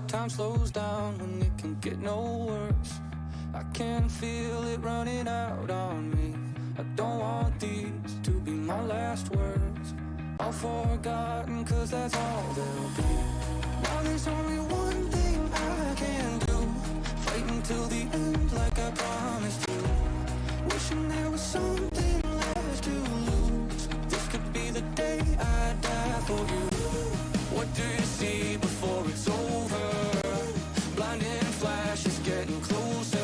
time slows down when it can get no worse. I can feel it running out on me. I don't want these to be my last words. All forgotten, cause that's all they'll be. Now there's only one thing I can do, fight until the end like I promised you. Wishing there was something left to lose. This could be the day I die for you. What do you see before it's over? Blinding flashes getting closer.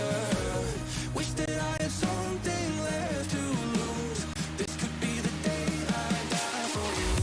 Wish that I had something left to lose. This could be the day I die for you.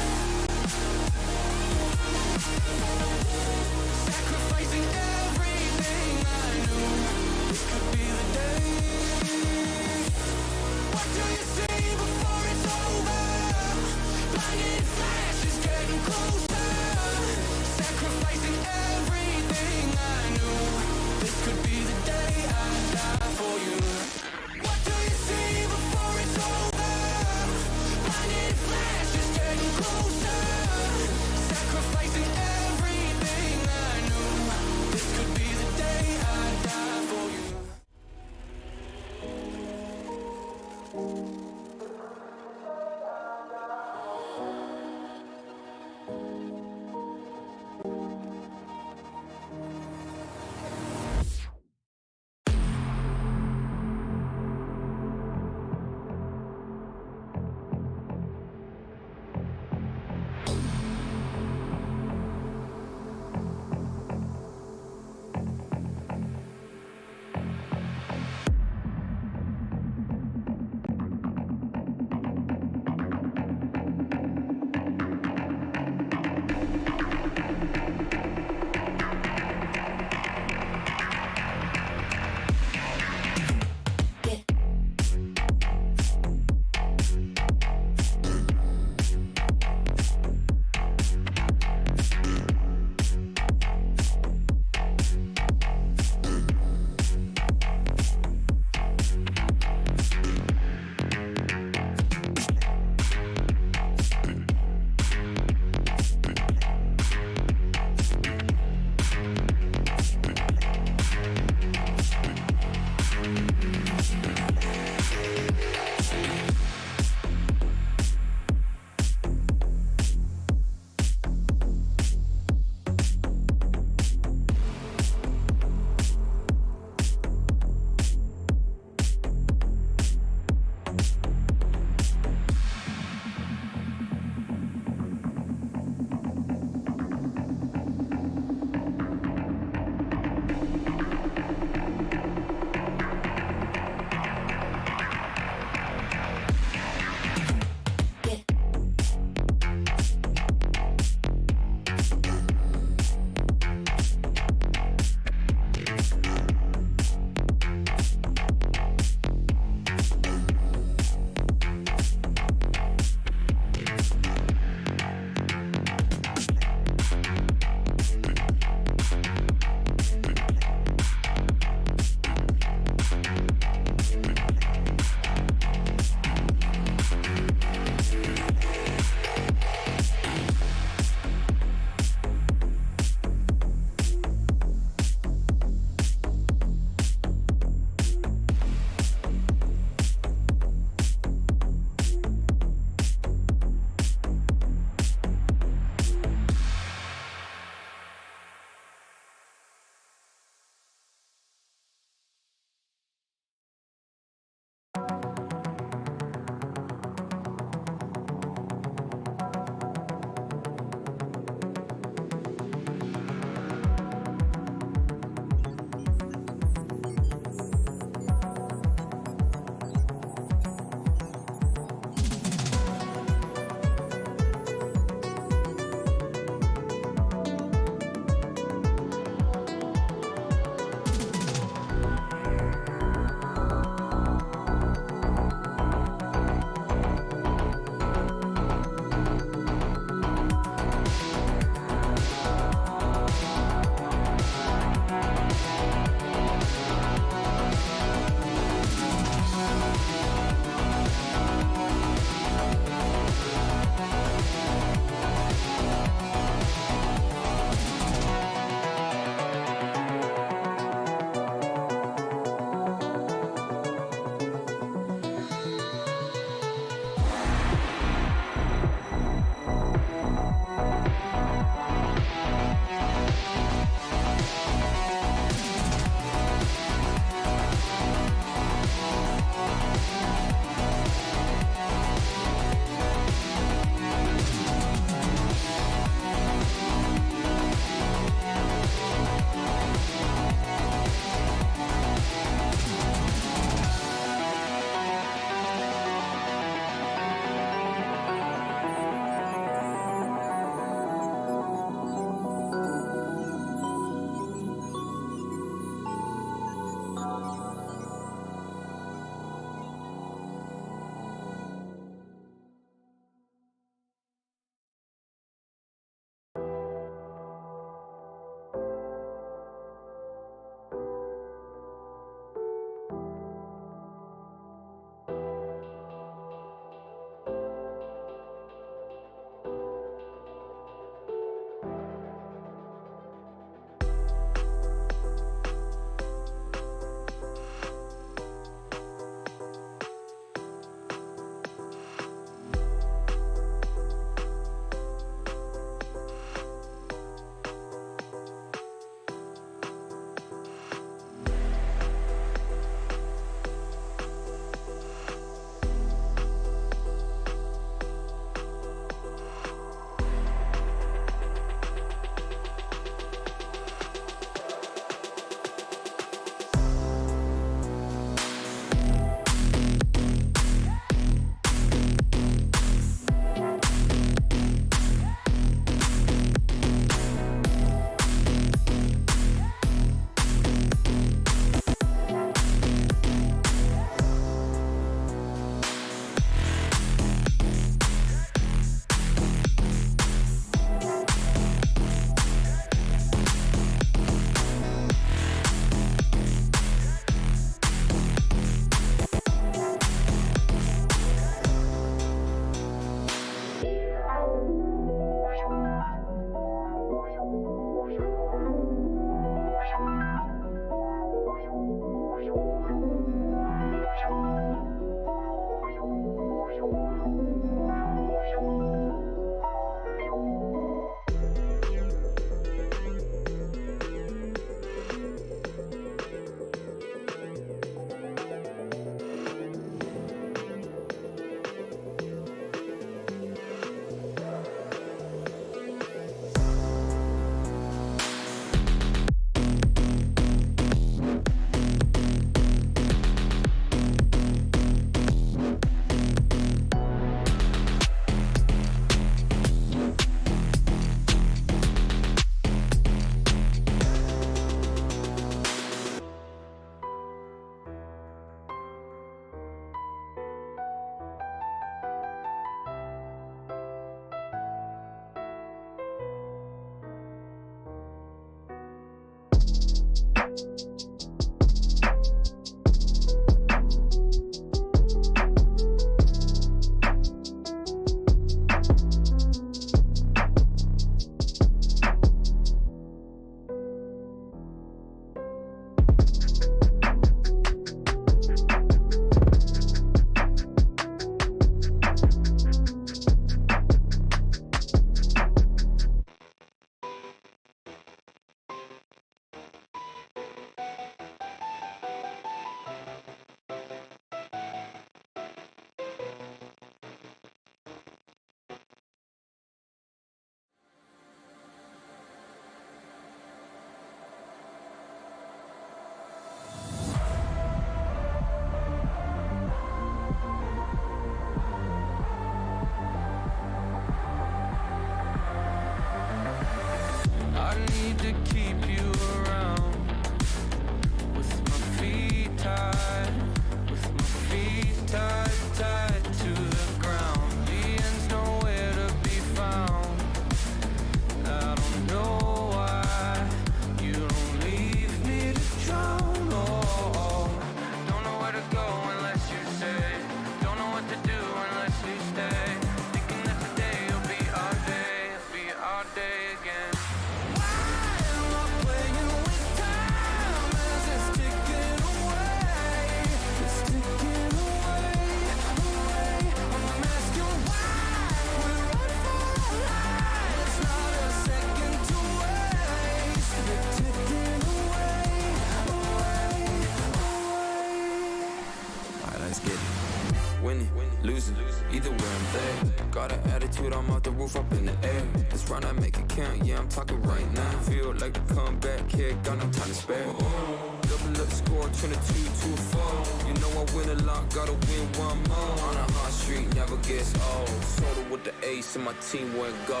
losing. Either way, I'm there. Got an attitude, I'm off the roof, up in the air. This run I make it count, yeah, I'm talking right now. Feel like the comeback kid, got no time to spare. Double up score, 22 to a 4. You know I win a lot, gotta win one more. On a hot street, never gets old. Soda with the ace and my team went gold.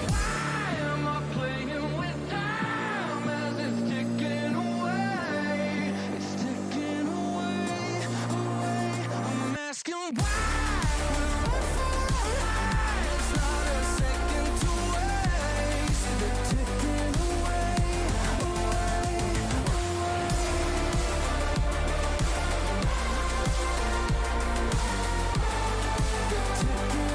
Why am I playing with time as it's ticking away? It's ticking away, away. I'm asking why. It's not a second to waste. They're ticking away, away, away. They're ticking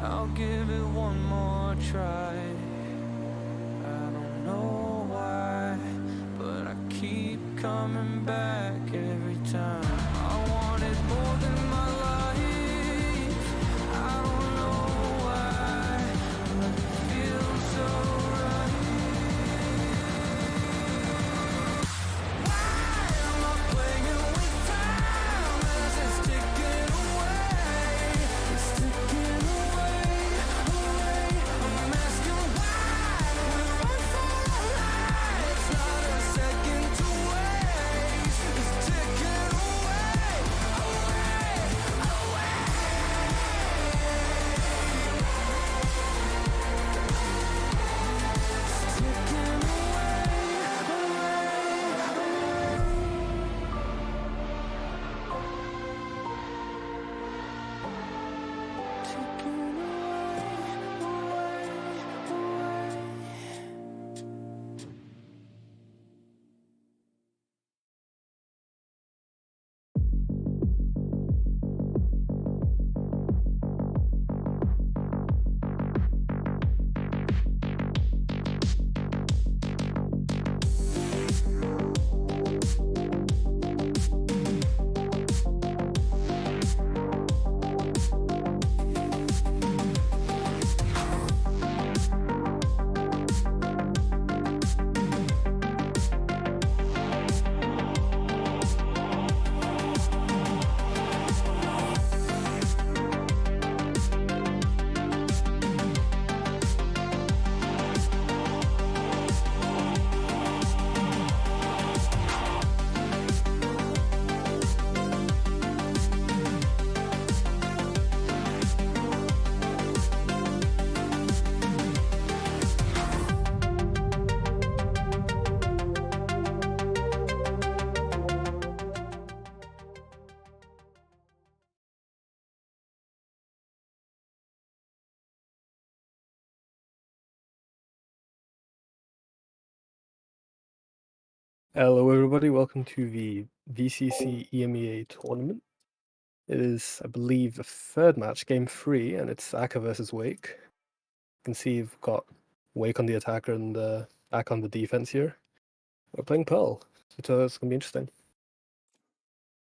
I'll give it one more try. I don't know why, but I keep coming back every time. I want it more than my life. I don't know why, but it feels so right. Why am I playing with time as it's ticking away? It's ticking away, away. I'm asking why we run for our lives. Not a second to waste. It's ticking away, away, away. It's ticking Hello, everybody. Welcome to the VCC EMEA tournament. It is, I believe, the third match, game 3, and it's Aka versus Wake. You can see you've got Wake on the attacker and Aka on the defense here. We're playing Pearl, so it's going to be interesting.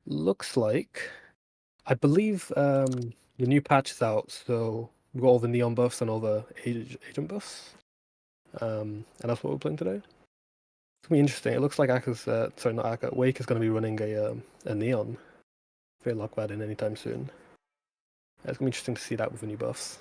Looks like, I believe the new patch is out, so we've got all the neon buffs and all the agent buffs. And that's what we're playing today. It's gonna be interesting. It looks like Aka's, sorry, not Aka, Wake is going to be running a neon. If they lock that in anytime soon. It's gonna be interesting to see that with the new buffs.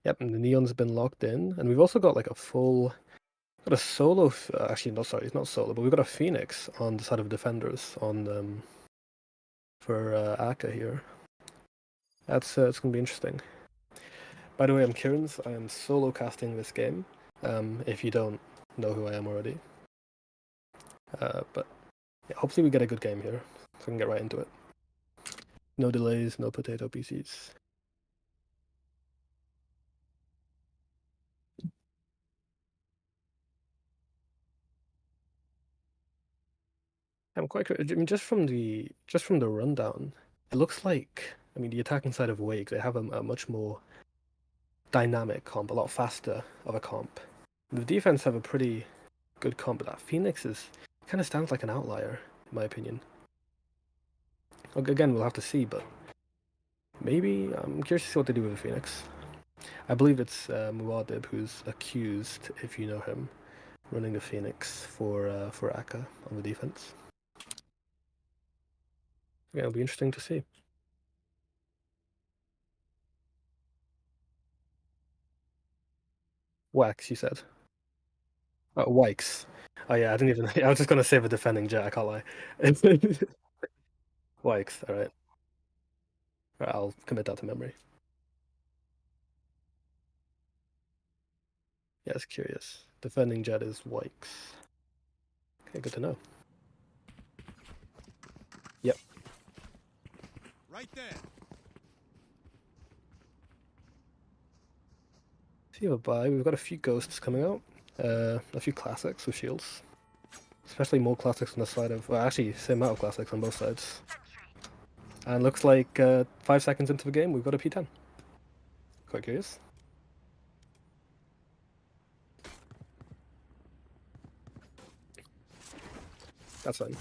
Yep, and the neon's been locked in, and we've also got like a full, got a solo. Actually, no, sorry, it's not solo, but we've got a Phoenix on the side of defenders on for Aka here. That's it's gonna be interesting. By the way, I'm kirrans. I am solo casting this game. If you don't know who I am already, but yeah, hopefully we get a good game here, so we can get right into it. No delays, no potato PCs. I'm quite. I mean, just from the rundown, it looks like I mean, the attacking side of Wake, they have a much more dynamic comp, a lot faster of a comp. The defense have a pretty good comp, but that Phoenix is kind of stands like an outlier, in my opinion. Again, we'll have to see, but maybe I'm curious to see what they do with the Phoenix. I believe it's Muad'Dib who's accused, if you know him, running the Phoenix for Akka on the defense. Yeah, it'll be interesting to see. Wax, you said. Wikes. Oh yeah, I didn't even. I was just gonna say the defending Jet. I can't lie. Wikes. All right. All right. I'll commit that to memory. Yes, curious. Defending Jet is Wikes. Okay, good to know. Yep. Right there. See you bye. We've got a few ghosts coming out. A few classics with shields. Especially more classics on the side of. Well, actually, same amount of classics on both sides. And looks like 5 seconds into the game, we've got a P10. Quite curious. That's fine.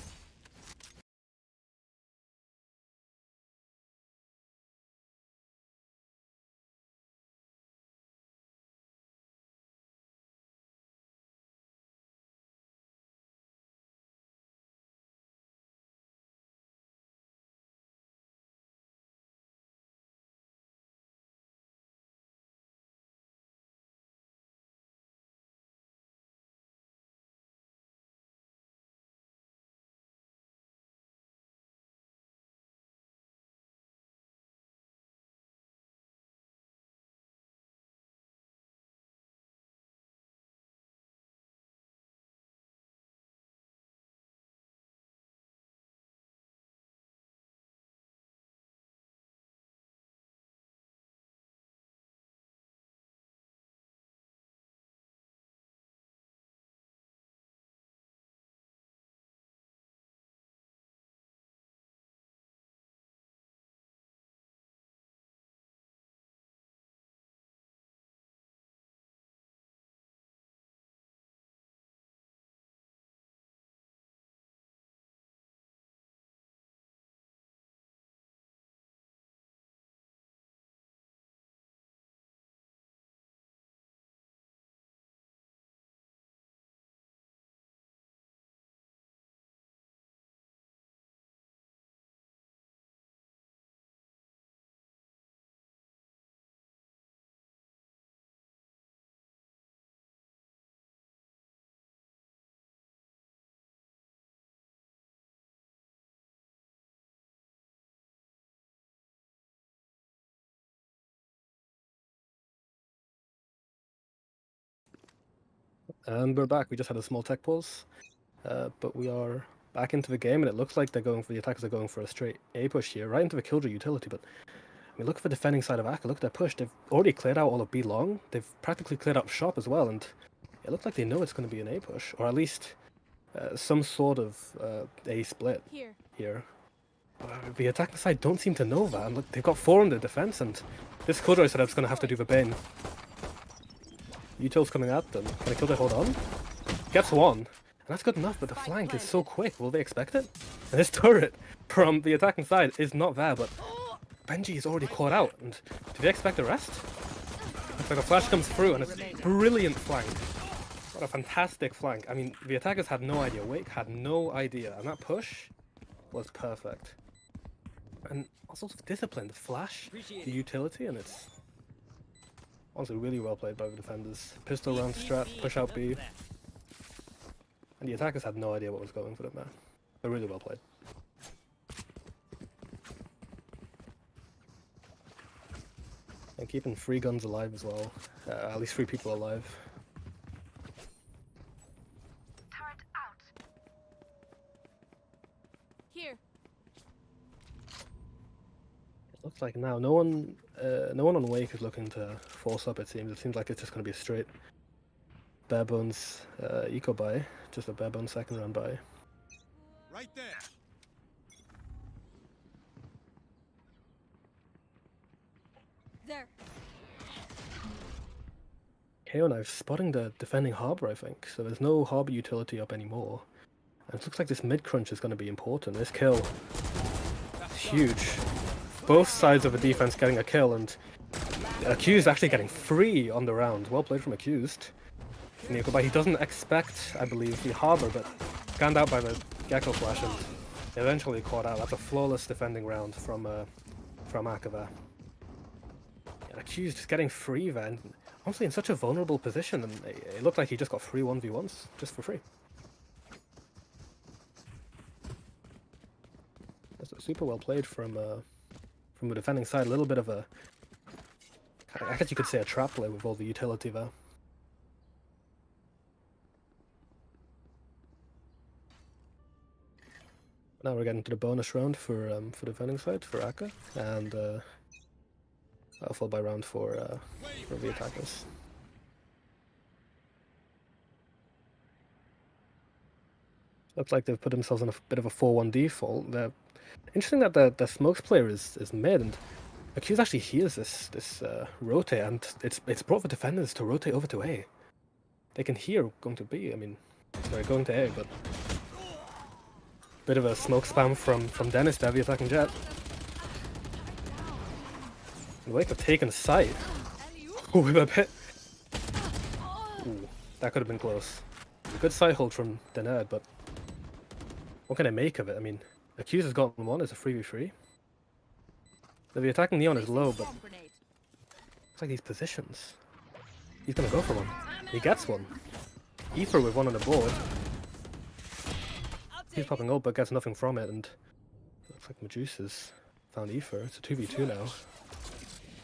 And we're back. We just had a small tech pause. But we are back into the game, and it looks like they're going for the attackers are going for a straight A push here, right into the Killjoy utility. But I mean, look at the defending side of Akka. Look at their push. They've already cleared out all of B long. They've practically cleared out shop as well, and it looks like they know it's going to be an A push, or at least some sort of A split here. The attacking side don't seem to know that, and look, they've got 4 in the defense, and this Killjoy setup's going to have to do the Bane. Util's coming at them. Can a Killjoy hold on? Gets one. And that's good enough, but the flank is so quick. Will they expect it? And this turret from the attacking side is not there, but Benji is already caught out. And do they expect the rest? Looks like a flash comes through, and it's a brilliant flank. What a fantastic flank. I mean, the attackers had no idea. Wake had no idea. And that push was perfect. And also discipline. The flash, the utility, and it's honestly really well played by the defenders. Pistol round strat, push out B. And the attackers had no idea what was going for them there. They're really well played. And keeping 3 guns alive as well. At least 3 people alive. Turret out. Here. It looks like now no one on Wake is looking to force up. It seems like it's just going to be a straight bare bones eco buy, just a bare bones second round buy. Right there. There. KO knife spotting the defending harbor, I think. So there's no harbor utility up anymore. And it looks like this mid crunch is going to be important. This kill is huge. Both sides of the defense getting a kill, and Accused actually getting free on the round. Well played from Accused. But he doesn't expect, I believe, the harbor, but scanned out by the Gecko flash and eventually caught out. That's a flawless defending round from Akava. And Accused just getting free then. Honestly, in such a vulnerable position, and it looked like he just got free 1v1s, just for free. That's super well played from the defending side. A little bit of a, I guess you could say a trap play with all the utility there. Now we're getting to the bonus round for the defending side, for Akka, and followed by round for the attackers. Looks like they've put themselves in a bit of a 4-1 default. Interesting that the smokes player is mid, and Accused actually hears this rotate, and it's brought the defenders to rotate over to A. They can hear going to B. I mean, sorry, going to A, but bit of a smoke spam from Dennis to have the attacking jet. And Wake have taken sight. With a bit. Ooh, that could have been close. A good side hold from the nerd, but what can I make of it? I mean, Accused has gotten one, it's a 3v3. The attacking Neon is low, but it's like these positions. He's gonna go for one. He gets one. Ether with one on the board. He's popping up, but gets nothing from it, and looks like Medusa's found Ether. It's a 2v2 now.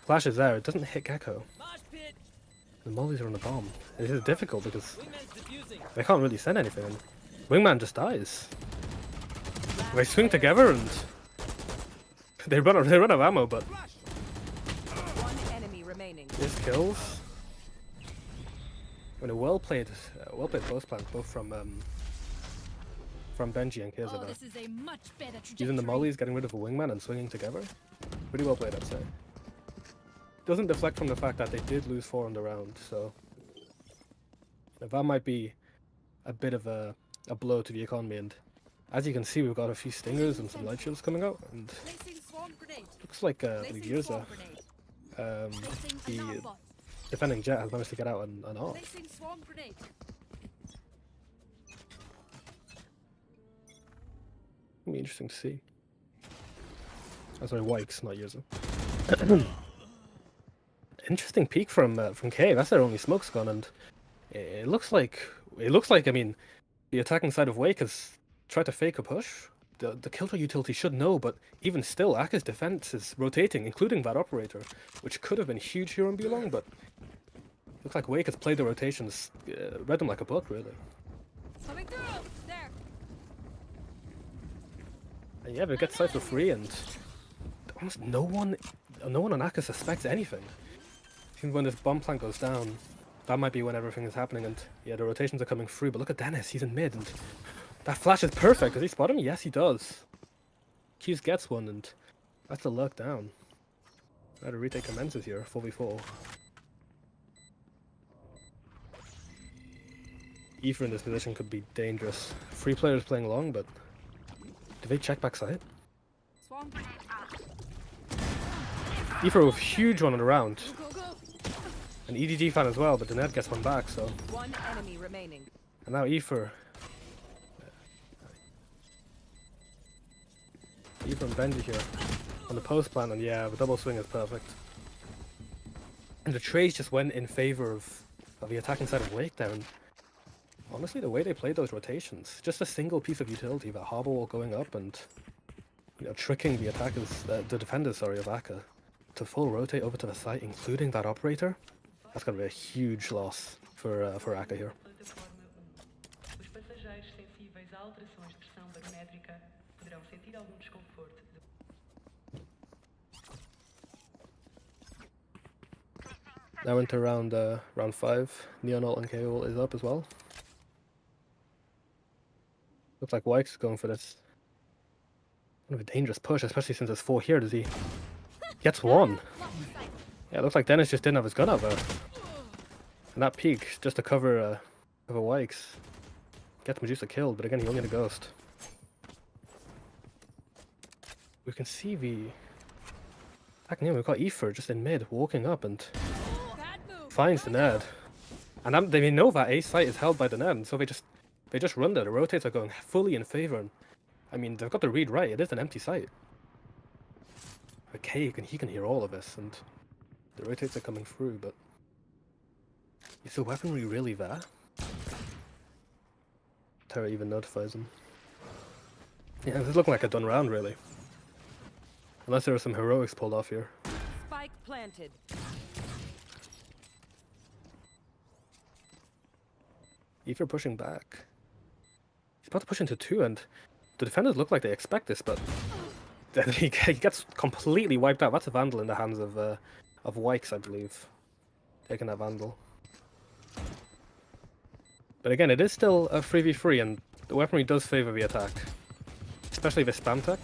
Flash is there, it doesn't hit Gecko. The mollies are on the bomb. It is difficult because they can't really send anything, and Wingman just dies. They swing together and they run out of ammo, but One enemy remaining. this kills. And a well played post plant, both from Benji and Kaiser. This is a much better trajectory. Using the mollies, getting rid of a wingman and swinging together. Pretty well played, I'd say. Doesn't deflect from the fact that they did lose 4 on the round, so that might be a bit of a blow to the economy. And as you can see, we've got a few stingers and some light shields coming out, and looks like Yurza, the defending jet, has managed to get out and off. It'll be interesting to see. Oh, sorry, Wykes, not Yurza. Interesting peek from K. That's their only smoke's gun, and it looks like I mean, the attacking side of Wake has tried to fake a push. The killer utility should know, but even still, Akka's defense is rotating, including that operator, which could have been huge here on B-Long, but looks like Wake has played the rotations, read them like a book, really. Coming through. There. And yeah, they get sight for free, and almost no one on Akka suspects anything. I think when this bomb plant goes down, that might be when everything is happening, and yeah, the rotations are coming through, but look at Dennis, he's in mid, and that flash is perfect. Does he spot him? Yes, he does. Q's gets one, and that's a luck down. Now the retake commences here, 4v4. Aoife in this position could be dangerous. 3 players playing long, but do they check back side? Swarm. Aoife with a huge one on the round. Go, go. An EDG fan as well, but the net gets one back, so. One enemy remaining. And now Aoife and Benji here on the post plan, and yeah, the double swing is perfect. And the trades just went in favor of the attacking side of Wake there, and honestly, the way they played those rotations, just a single piece of utility, that harbor wall going up and, you know, tricking the attackers, the defenders, sorry, of Akka to full rotate over to the site, including that operator. That's going to be a huge loss for Akka here. Os passageiros sensíveis a alterações de pressão barométrica poderão sentir algum desconforto. Now into round 5. Neon ult and KO is up as well. Looks like Wykes is going for this. Kind of a dangerous push, especially since there's 4 here. Does he? Gets one. Yeah, it looks like Dennis just didn't have his gun out there. And that peek, just to cover Wikes. Gets Medusa killed, but again, he only had a ghost. We can see the... Back in, we've got Aoife just in mid, walking up and Bad move. finds the Ned. And they know that A site is held by the Ned, and so they just run there. The rotates are going fully in favor, and I mean, they've got the read right. It is an empty site. Okay, he can hear all of this, and the rotates are coming through, but is the weaponry really there? Terra even notifies him. Yeah, this is looking like a done round, really. Unless there are some heroics pulled off here. Spike planted. If you're pushing back, he's about to push into 2, and the defenders look like they expect this, but then he gets completely wiped out. That's a Vandal in the hands of Wikes, I believe. Taking that Vandal. But again, it is still a 3v3, and the weaponry does favor the attack. Especially the spam tech.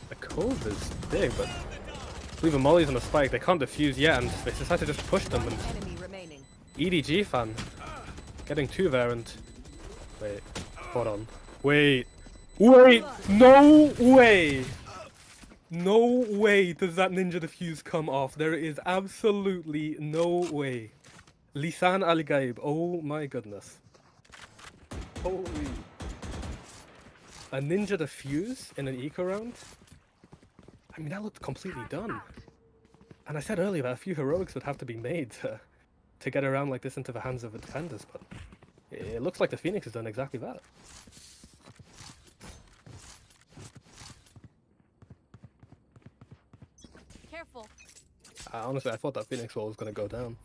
The cove is big, but I believe the mollies on the spike, they can't defuse yet, and they decide to just push them. And Enemy remaining. EDG fan getting 2 there, and wait, hold on. Wait, no way! No way does that ninja defuse come off. There is absolutely no way. Lisan Al Gaib, oh my goodness. Holy. A ninja defuse in an eco round? I mean, that looked completely done. And I said earlier that a few heroics would have to be made to get around like this into the hands of the defenders, but it looks like the Phoenix has done exactly that. Careful. Honestly, I thought that Phoenix wall was going to go down.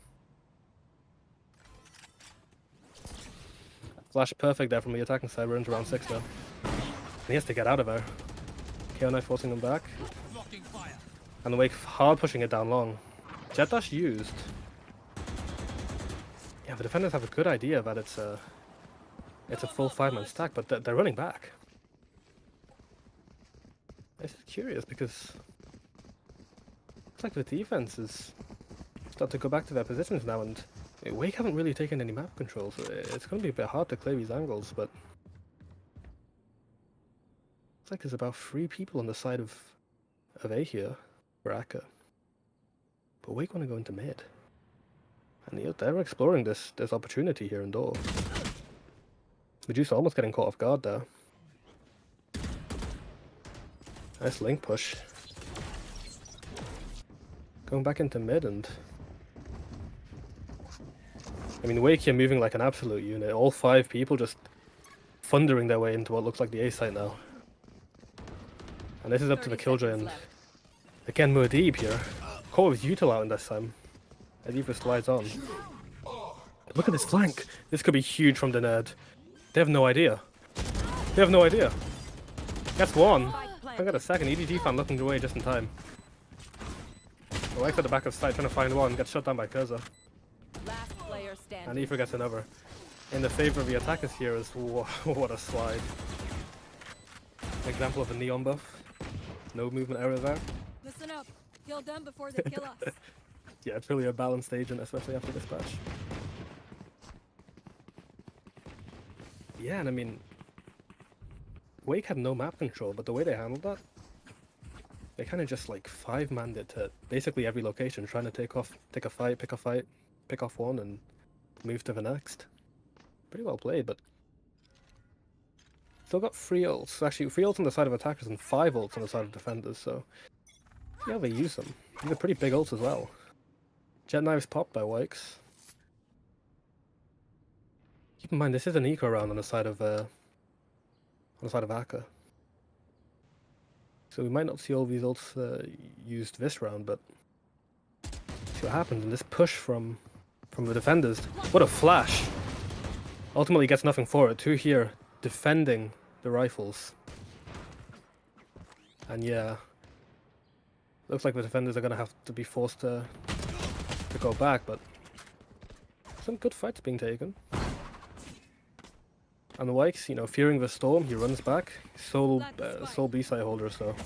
Flash perfect there from the attacking side. We're into round 6 now. And he has to get out of there. KO Knife forcing him back. And the Wake hard pushing it down long. Jet dash used. Yeah, the defenders have a good idea that it's a full 5-man stack, but they're running back. It's curious because looks like the defense is start to go back to their positions now, and Wake haven't really taken any map control, so it's going to be a bit hard to clear these angles, but looks like there's about 3 people on the side of A here for Akka. But Wake want to go into mid. And they're exploring this opportunity here in door. Medusa almost getting caught off guard there. Nice link push. Going back into mid, and I mean, Wake here moving like an absolute unit. All 5 people just thundering their way into what looks like the A site now. And this is up to the Killjoy, and again Muad'Dib here. Caught with Util out in this time. As Eva slides on. Look at this flank! This could be huge from the Nerd. They have no idea. They have no idea. That's one. I got a second. EDG fan looking away just in time. Wake's at the back of site trying to find one. Gets shut down by Kurza. Last player standing. And Aoife gets another. In the favor of the attackers here is what a slide. Example of a neon buff. No movement error there. Listen up. Kill them before they kill us. Yeah, it's really a balanced agent, especially after this patch. Yeah, and I mean, Wake had no map control, but the way they handled that, they kind of just like 5-manned it to basically every location, trying to take a fight, pick off one, and move to the next. Pretty well played, but still got 3 ults. Actually, 3 ults on the side of attackers and 5 ults on the side of defenders, so see how they use them. These are pretty big ults as well. Jet knives popped by Wikes. Keep in mind, this is an eco round on the side of Akka. So we might not see all these ults used this round, but see what happens. And this push from the defenders. What a flash! Ultimately gets nothing for it. 2 here defending the rifles. And yeah, looks like the defenders are going to have to be forced to go back, but some good fights being taken. And the Wikes, fearing the storm, he runs back. Sole B-side holder, so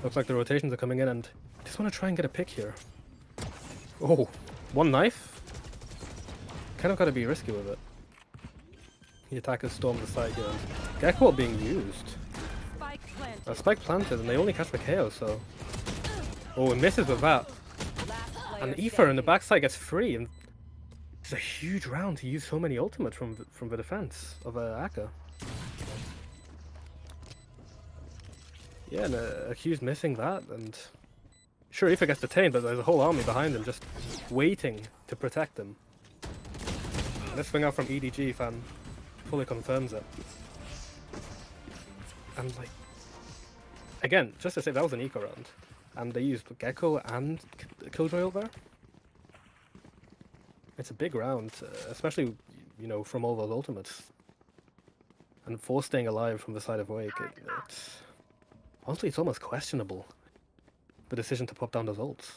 Looks like the rotations are coming in, and I just want to try and get a pick here. Oh, one knife? Kind of got to be risky with it. The attackers storm the side here. And Gecko being used. Spike planted. A spike planted, and they only catch the KO, so... Oh, it misses with that. Last player And Aoife in the standing. backside gets free, and it's a huge round to use so many ultimates from the defense of Akka. Yeah, and Accused missing that, and sure, Aoife gets detained, but there's a whole army behind him just waiting to protect him. And this swing out from EDG fan fully confirms it. And like, again, just to say, that was an eco round, and they used Gecko and Killjoy over there. It's a big round, especially, you know, from all those ultimates. And for staying alive from the side of Wake, it's... Honestly, it's almost questionable, the decision to pop down those ults.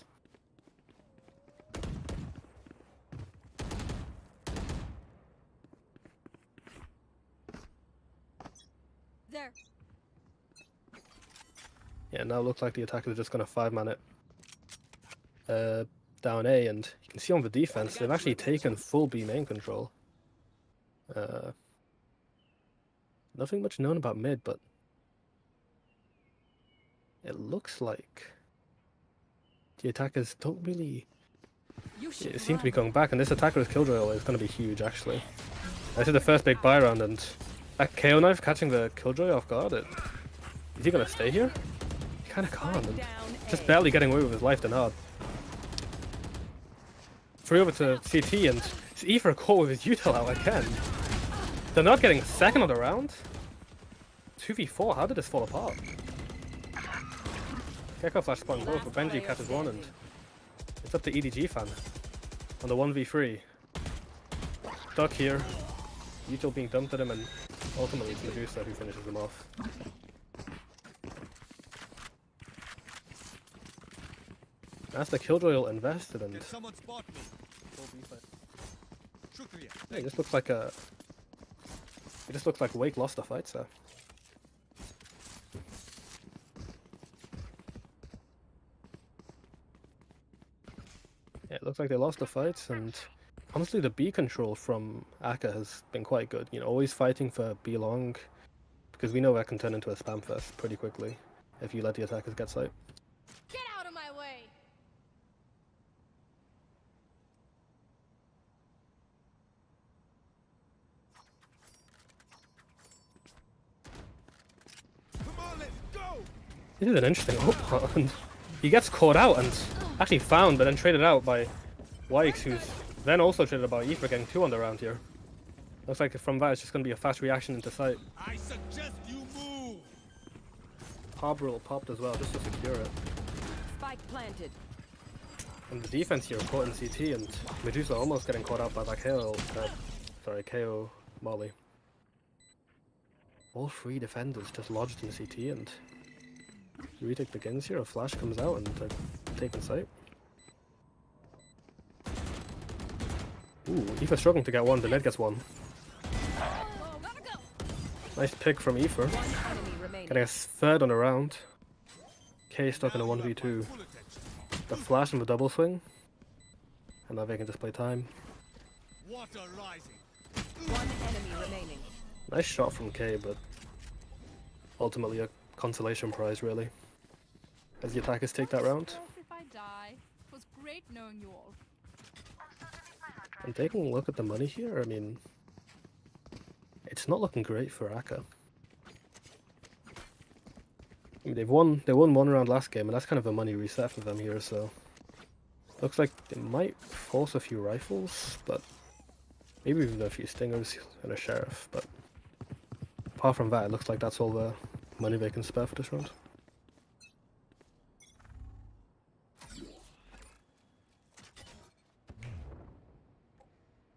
There. Yeah, now it looks like the attackers are just going to 5-man it down A, and you can see on the defense, they've actually taken full B main control. Nothing much known about mid, but it looks like the attackers don't really seem to be going back, and this attacker's Killjoy is going to be huge, actually. This is the first big buy round, and that KO knife catching the Killjoy off guard, is he going to stay here? He kind of can't, and just barely getting away with his life Denard. Free over to CT, and it's Aoife caught with his util out again. They're not getting second of the round. 2v4, how did this fall apart? Gecko flash spotting both, but Benji catches one, and it's up to EDG fan on the 1v3. Stuck here, util being dumped at him, and ultimately it's Medusa who finishes him off. That's the Killjoy invested, and Can someone spot me? Shukriya. yeah, it just looks like a... It just looks like Wake lost the fight, so... Yeah, it looks like they lost the fights, and honestly the B control from Akka has been quite good. You know, always fighting for B long, because we know that can turn into a spam fest pretty quickly if you let the attackers get sight. Get out of my way. Come on, let's go! This is an interesting ult, and he gets caught out and actually found, but then traded out by Wykes, who's then also traded by Aoife, getting 2 on the round here. Looks like from that it's just going to be a fast reaction into sight. I suggest you move! Harbor popped as well, just to secure it. Spike planted. And the defense here caught in CT, and Medusa almost getting caught out by that KO Molly. All 3 defenders just lodged in CT, and the retake begins here, a flash comes out, and they're taking sight. Ooh, Aoife's struggling to get one, the net gets one. Whoa, gotta go. Nice pick from Aoife. One enemy remaining. Getting a third on the round. K stuck in a 1v2. Full attention. The flash and the double swing. And now they can just play time. Water rising. One enemy remaining. Nice shot from K, but ultimately a consolation prize, really. As the attackers take that round. If I die, it was great knowing you all. And taking a look at the money here, I mean, it's not looking great for Akka. I mean, they won 1 round last game, and that's kind of a money reset for them here, so looks like they might force a few rifles, but maybe even a few stingers and a sheriff, but apart from that, it looks like that's all the money they can spare for this round.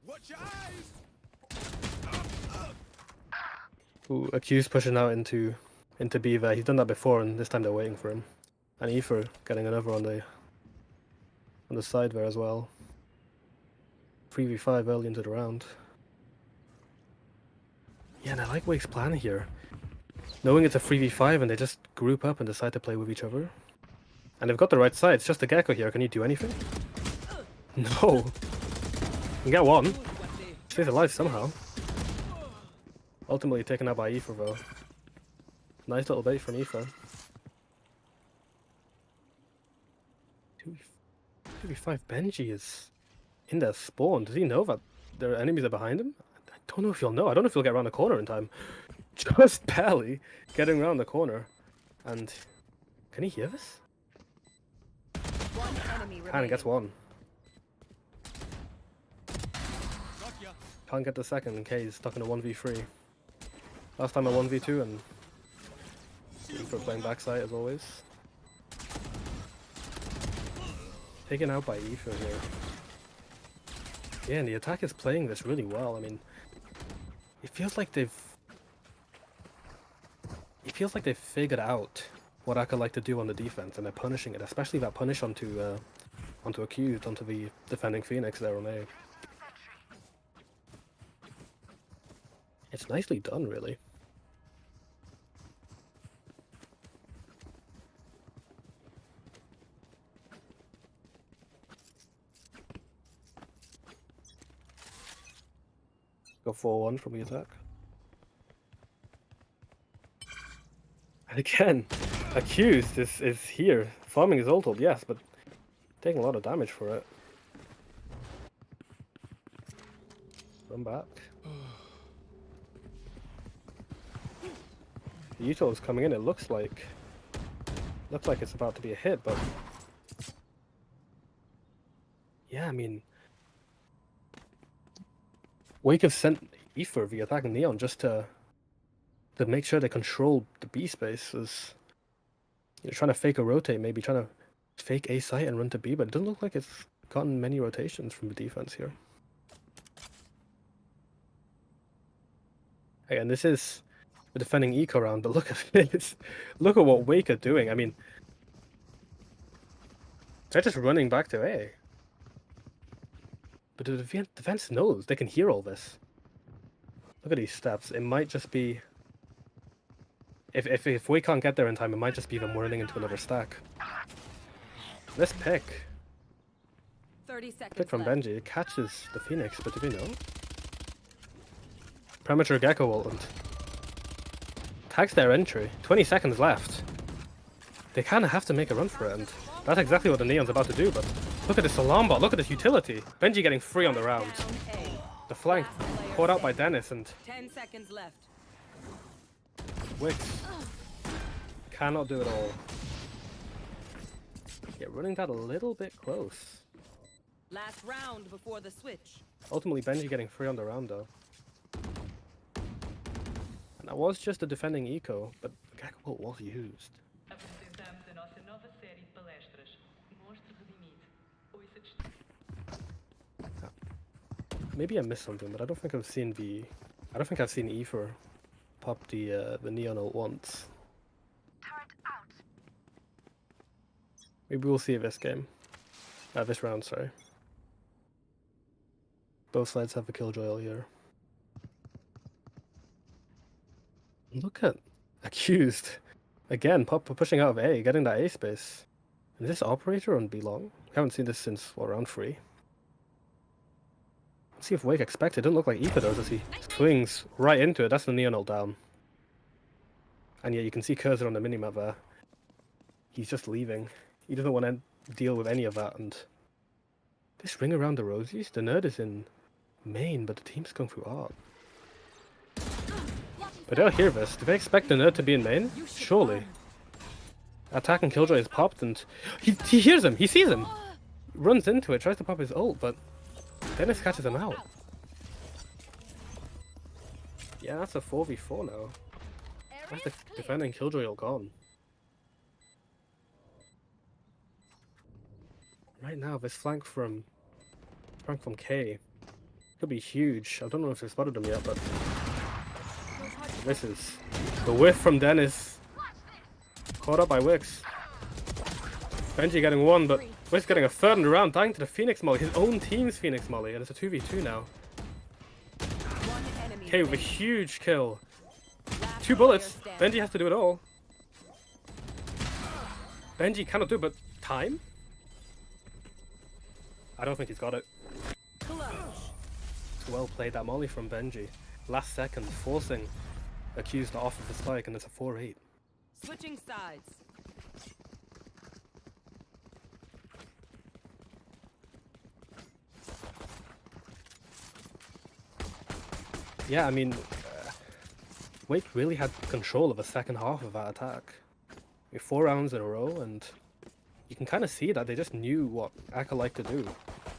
Watch your eyes! Ooh, Accused pushing out into B there. He's done that before, and this time they're waiting for him. And Aoife getting another on the side there as well. 3v5 early into the round. Yeah, and I like Wake's plan here. Knowing it's a 3v5 and they just group up and decide to play with each other. And they've got the right side. It's just a Gecko here. Can you do anything? No. You can get one. Stays alive somehow. Ultimately taken out by Aoife though. Nice little bait from Aoife. 2v5 Benji is in their spawn. Does he know that their enemies are behind him? I don't know if he'll know. I don't know if he'll get around the corner in time. Just barely getting around the corner. And can he hear this? One enemy Kinda remaining. gets one. Got ya. Can't get the second, and K's stuck in a 1v3. Last time a 1v2, and for playing backside as always. Taken out by Aoife here. Yeah, and the attack is playing this really well. I mean, it feels like they've figured out what I could like to do on the defense, and they're punishing it, especially that punish onto Accused, onto the defending Phoenix there on A. It's nicely done, really. Go 4-1 from the attack. And again, Accused is here. Farming his ult, yes, but taking a lot of damage for it. Run back. The util is coming in. It looks like it's about to be a hit, but yeah, I mean, Wake have sent Aoife via attacking Neon just to make sure they control the B space. Is trying to fake a rotate, maybe trying to fake A site and run to B, but it doesn't look like it's gotten many rotations from the defense here. Again, this is a defending eco round, but look at this. Look at what Wake are doing. I mean, they're just running back to A. But the defense knows. They can hear all this. Look at these steps. It might just be... If we can't get there in time, it might just be them whirling into another stack. This pick. 30 seconds Pick from left. Benji. It catches the Phoenix, but do we know? Premature Gecko ult. Tags their entry. 20 seconds left. They kind of have to make a run for it, and that's exactly what the Neon's about to do, but look at this alarm bot, look at this utility. Benji getting free on the round. Down A. The flank Last player caught out by standing. Dennis, and 10 seconds left. Wix cannot do it all. Yeah, running that a little bit close. Last round before the switch. Ultimately, Benji getting free on the round, though. And that was just a defending eco, but Gecko ult was used. Apresentamos a nossa nova série de palestras, Monstro Redimido. Ouça Maybe I missed something, but I don't think I've seen Aoife pop the Neon ult once. Turret out. Maybe we'll see it this game. This round, sorry. Both sides have a killjoy all here. Look at Accused. Again, pushing out of A, getting that A space. Is this operator on B long? We haven't seen this since, what, round 3? Let's see if Wake expected. It doesn't look like Aoife does as he swings right into it. That's the Neon ult down. And yeah, you can see Cursor on the minimap there. He's just leaving. He doesn't want to deal with any of that, and this ring around the rosies, the nerd is in main, but the team's going through art. But they'll hear this. Do they expect the nerd to be in main? Surely. Attack and Killjoy is popped, and he hears him, he sees him! Runs into it, tries to pop his ult, but Dennis catches him out. Yeah, that's a 4v4 now. That's the defending Killjoy all gone. Right now, this flank from K could be huge. I don't know if they've spotted him yet, but this is the whiff from Dennis. Caught up by Wix. Benji getting one, but Wix getting a third in the round, dying to the Phoenix Molly, his own team's Phoenix Molly, and it's a 2v2 now. One enemy K with a remaining. huge kill. Last 2 bullets. player standing. Benji has to do it all. Benji cannot do it, but time? I don't think he's got it. Well played, that molly from Benji. Last second, forcing Accused off of the spike, and it's a 4-8. Switching sides. Yeah, I mean, Wake really had control of the second half of that attack. 4 rounds in a row, and you can kind of see that they just knew what Aka liked to do.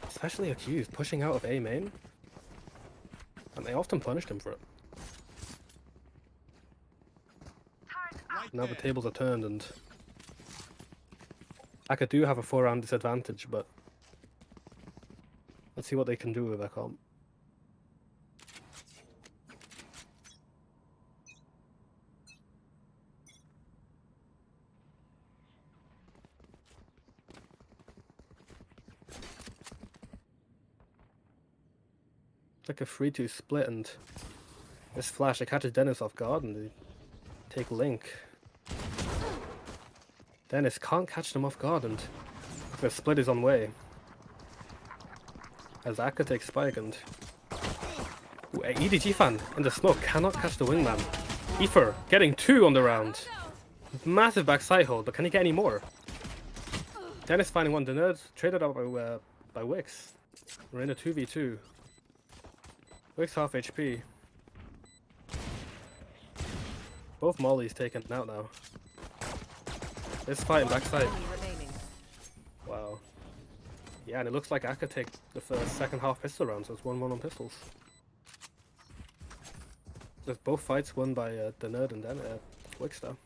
Especially Accused, pushing out of A main. And they often punished him for it. Right Now the there. tables are turned, and Aka do have a 4-round disadvantage, but let's see what they can do with their comp. It's like a 3-2 split, and this flash, it catches Dennis off guard, and they take Link. Dennis can't catch them off guard, and the split is on way. As Aka takes Spike, and ooh, EDG fan in the smoke cannot catch the wingman. Ether getting 2 on the round. Massive backside hold, but can he get any more? Dennis finding one. The nerds traded out by Wix. We're in a 2v2. Wix half HP. Both mollies taken out now. This fight in backside. Enemy remaining. Wow. Yeah, and it looks like Aka take the second half pistol round, so it's 1-1 on pistols. There's both fights won by the nerd and then Wix though.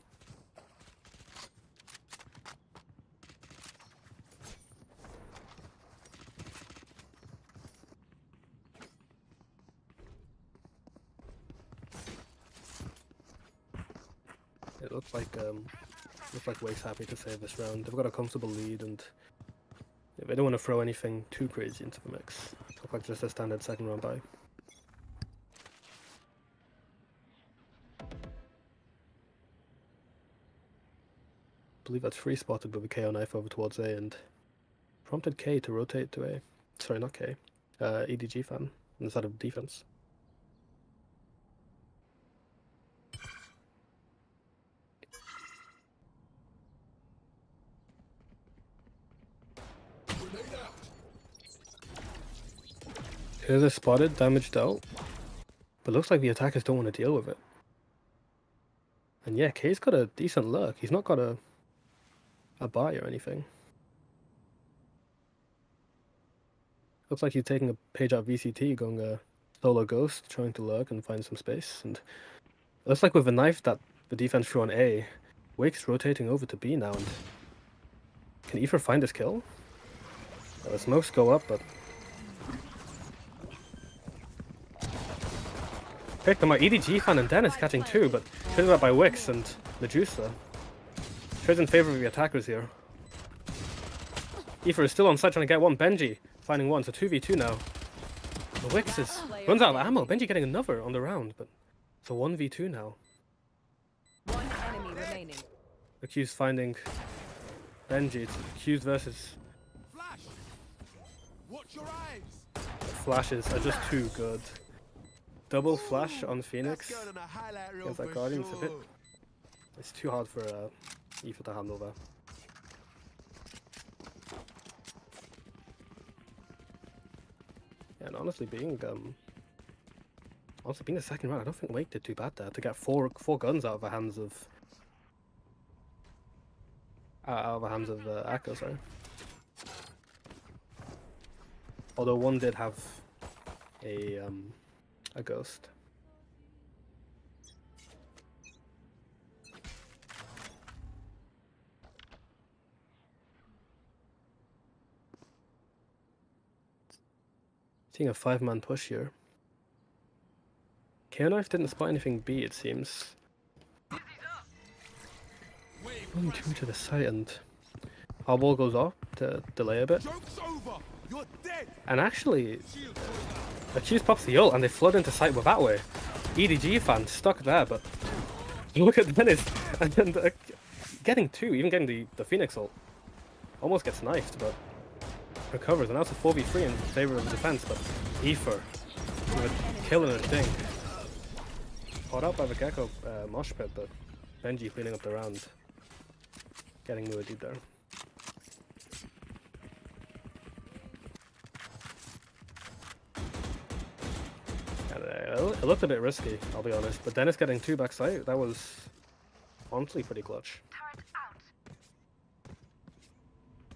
It looks like Wake's happy to save this round. They've got a comfortable lead, and they don't want to throw anything too crazy into the mix. Looks like just a standard second round bye. I believe that's free spotted with a KO knife over towards A, and prompted K to rotate to A. Sorry, not K. EDG fan instead of defense. Here's a spotted, damage dealt. But looks like the attackers don't want to deal with it. And yeah, K's got a decent lurk. He's not got a buy or anything. Looks like he's taking a page out VCT, going a solo ghost, trying to lurk and find some space. And it looks like with the knife that the defense threw on A, Wake's rotating over to B now. And can Ether find his kill? The smokes go up, but picked them out. EDG fan and Dennis catching 2, but traded out by Wix and Medusa. Trades in favor of the attackers here. Ether is still on site trying to get one. Benji finding one, so 2v2 now. The Wix runs out of ammo. Benji getting another on the round, but it's a 1v2 now. One enemy remaining. Accused finding Benji. It's Accused versus Flash. Watch your eyes. flashes are just too good. Double flash on Phoenix That's going on a highlight reel against that for Guardian. It's a bit. sure. It's too hard for Ether to handle there. Yeah, and honestly, being the second round, I don't think Wake did too bad there to get four guns out of the hands of Aka, sorry. Although one did have a ghost. Seeing a 5-man push here. KO knife didn't spot anything B, it seems. Going 2 to the site, and our ball goes off to delay a bit. Joke's over. You're dead. And actually, Accused pops the ult and they flood into sight with that way. EDG fan stuck there, but look at Dennis and then getting 2, even getting the Phoenix ult. Almost gets knifed, but recovers. And now it's a 4v3 in favor of the defense, but Aoife with a kill and a dink. Caught out by the Gecko mosh pit, but Benji cleaning up the round. Getting Muad'Dib there. And, it looked a bit risky, I'll be honest, but Dennis getting 2 backside, that was honestly pretty clutch. Turret out.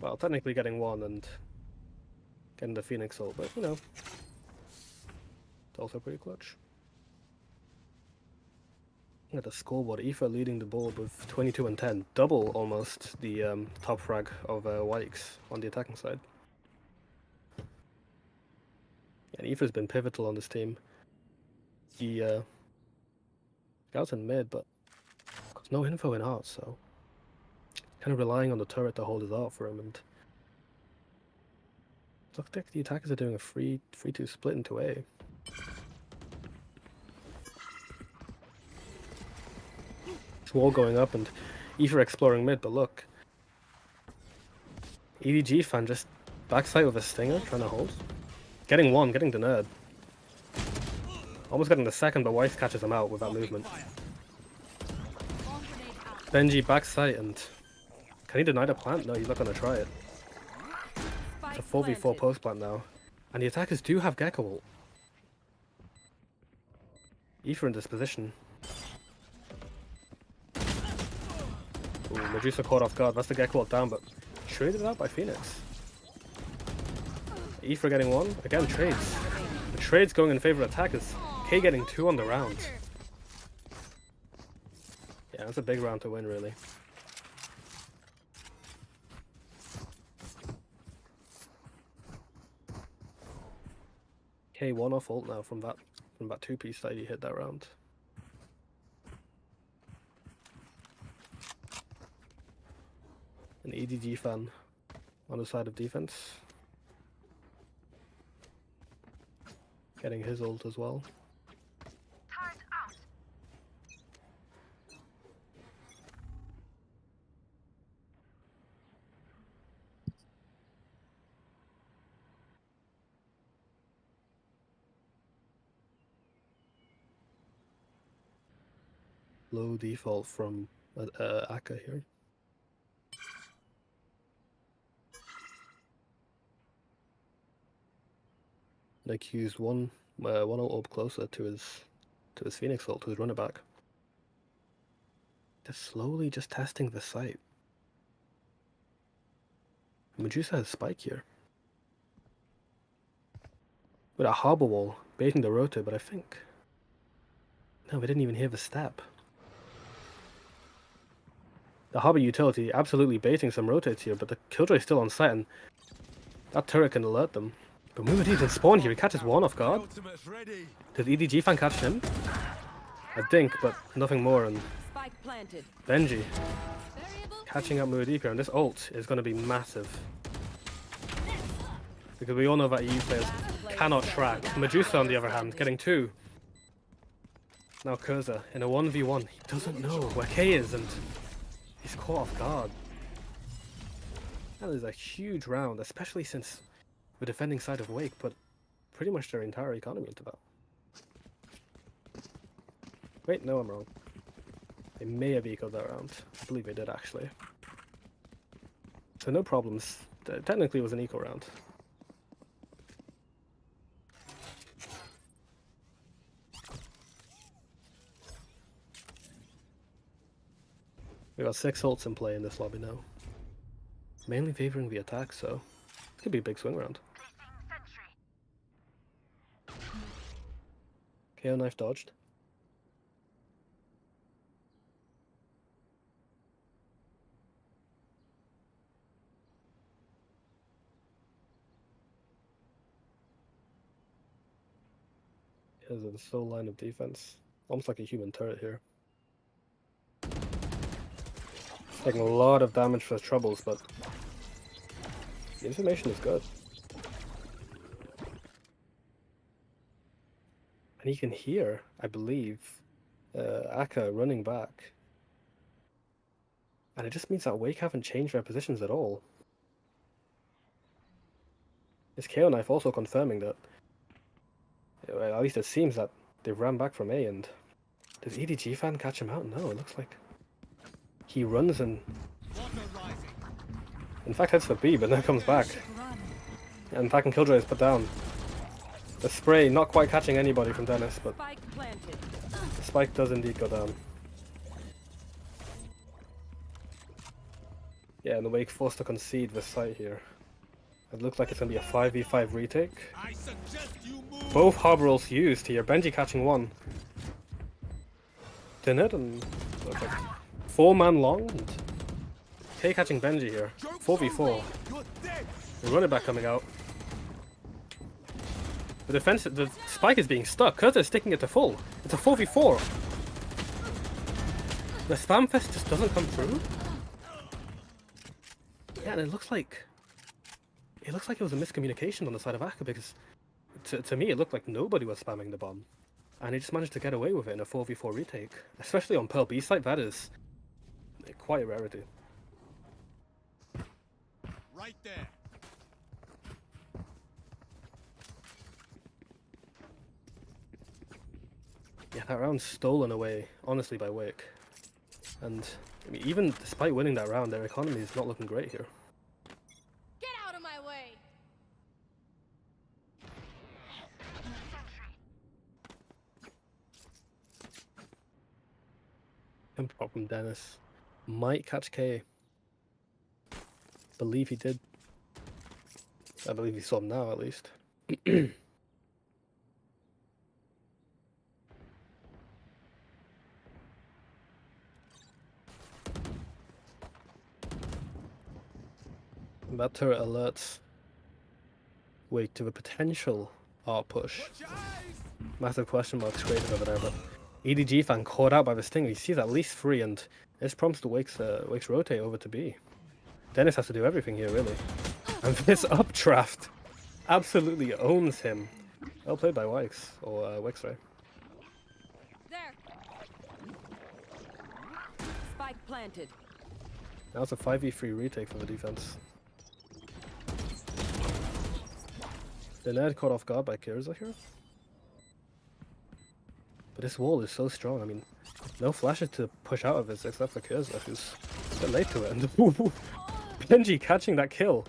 Well, technically getting 1 and getting the Phoenix ult, but you know, it's also pretty clutch. At the scoreboard, Aoife leading the board with 22 and 10, double almost the top frag of Wykes on the attacking side. And Aoife's been pivotal on this team. He scouts in mid, but got no info in art, so kind of relying on the turret to hold his art for him. And looks like the attackers are doing a 3-2 split into A. Wall going up and Aoife exploring mid, but look, EDG fan just backside with a stinger trying to hold, getting 1, getting the nerd, almost getting the second, but Weiss catches him out with that movement. Benji backside, and can he deny the plant? No, he's not going to try it. It's a 4v4 post plant now, and the attackers do have Gecko ult. Aoife in this position. Ooh, Medusa caught off guard. That's the Gecko ult down, but traded out by Phoenix. Aoife getting 1. Again, trades. The trades going in favor of attackers. K getting 2 on the round. Yeah, that's a big round to win, really. K 1 off ult now from that 2-piece that he hit that round. An EDG fan on the side of defense. Getting his ult as well. Turret out. Low default from Akka here. Like used one ult up closer to his Phoenix ult, to his runner back. Just slowly just testing the site. Medusa has spike here. With a harbor wall, baiting the rotor, but I think... No, we didn't even hear the step. The harbor utility absolutely baiting some rotates here, but the Killjoy is still on site, and that turret can alert them. But Muad'Dib in spawn here, he catches 1 off guard. Ultimate's ready. Does EDG fan catch him? I think, but nothing more, and Spike planted. Benji catching up Muad'Dib here, and this ult is going to be massive. Because we all know that EU players cannot track. Medusa, on the other hand, getting 2. Now Kurza in a 1v1, he doesn't know where K is, and he's caught off guard. That is a huge round, especially since the defending side of Wake put pretty much their entire economy into that. Wait, no, I'm wrong. They may have ecoed that round. I believe they did, actually. So no problems. Technically it was an eco round. We got 6 ults in play in this lobby now. Mainly favoring the attack, so it could be a big swing round. KO knife dodged. Has a sole line of defense. Almost like a human turret here. Taking a lot of damage for his troubles, but the information is good. And you can hear, I believe, Akka running back. And it just means that Wake haven't changed their positions at all. This KO knife also confirming that, well, at least it seems that they ran back from A, and does EDG fan catch him out? No, it looks like he runs and Water rising. in fact heads for B, but then comes back. And Pack and Killjoy is put down. The spray not quite catching anybody from Dennis, but Spike planted. the spike does indeed go down. Yeah, and the Wake forced to concede the site here. It looks like it's going to be a 5v5 retake. I suggest you move. Both harbor rolls used here. Benji catching one. Dinnet and looks like 4-man long. And K catching Benji here. 4v4. You're dead. The running back coming out. The defense, the spike is being stuck. Curtis is sticking it to full. It's a 4v4. The spam fest just doesn't come through. Yeah, and it looks like it was a miscommunication on the side of Aka, because to me it looked like nobody was spamming the bomb, and he just managed to get away with it in a 4v4 retake, especially on Pearl B site. That is quite a rarity. Right there. Yeah, that round's stolen away, honestly, by Wake. And I mean, even despite winning that round, their economy is not looking great here. Get out of my way! Temp pop from Dennis. Might catch K. Believe he did. I believe he saw him now, at least. That turret alerts Wake to the potential art push. Watch your eyes. Massive question marks created over there, but EDG fan caught out by the sting. He sees at least 3, and this prompts the Wake's rotate over to B. Dennis has to do everything here, really. And this updraft absolutely owns him. Well played by Wikes, or Wixray. There. Spike planted. Now it's a 5v3 retake for the defense. The Ned caught off guard by Kirza here. But this wall is so strong. I mean, no flashes to push out of this except for Kirza, who's a bit late to it. And Benji catching that kill.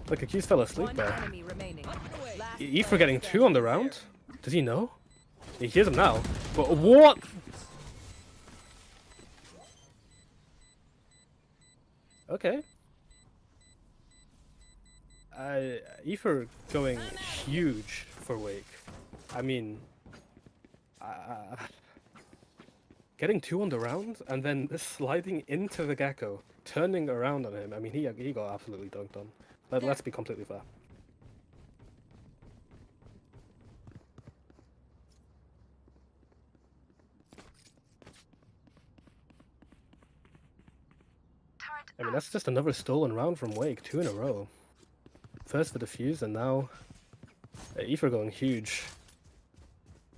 Like Accused fell asleep One there. enemy remaining. Last Aoife getting 2 on the round? Does he know? He hears him now. But what? Okay. Aoife going huge for Wake. I mean, getting 2 on the round and then sliding into the Gecko, turning around on him. I mean, he got absolutely dunked on. Let's be completely fair. I mean, that's just another stolen round from Wake, 2 in a row. First for defuse, and now Aoife going huge.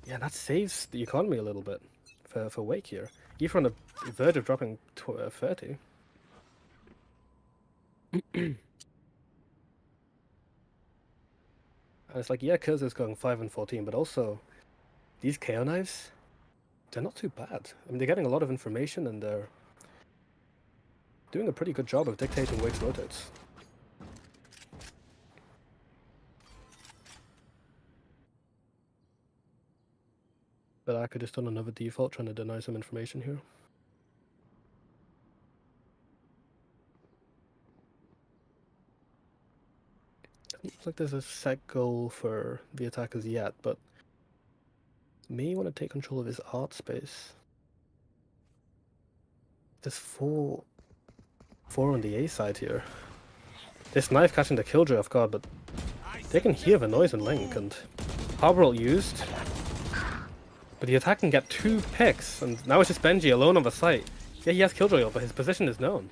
Yeah, that saves the economy a little bit for Wake here. Aoife on the verge of dropping 30. And it's like, yeah, Kurza's going 5 and 14, but also these KO knives, they're not too bad. I mean, they're getting a lot of information, and they're doing a pretty good job of dictating Wake's rotates. But I could just done another default trying to deny some information here. Looks like there's a set goal for the attackers yet, but may want to take control of his art space. There's 4 on the A side here. This knife catching the Killjoy off guard, but they can hear the noise and link, and Harbor used. But the attack can get 2 picks, and now it's just Benji alone on the site. Yeah, he has Killjoy up, but his position is known.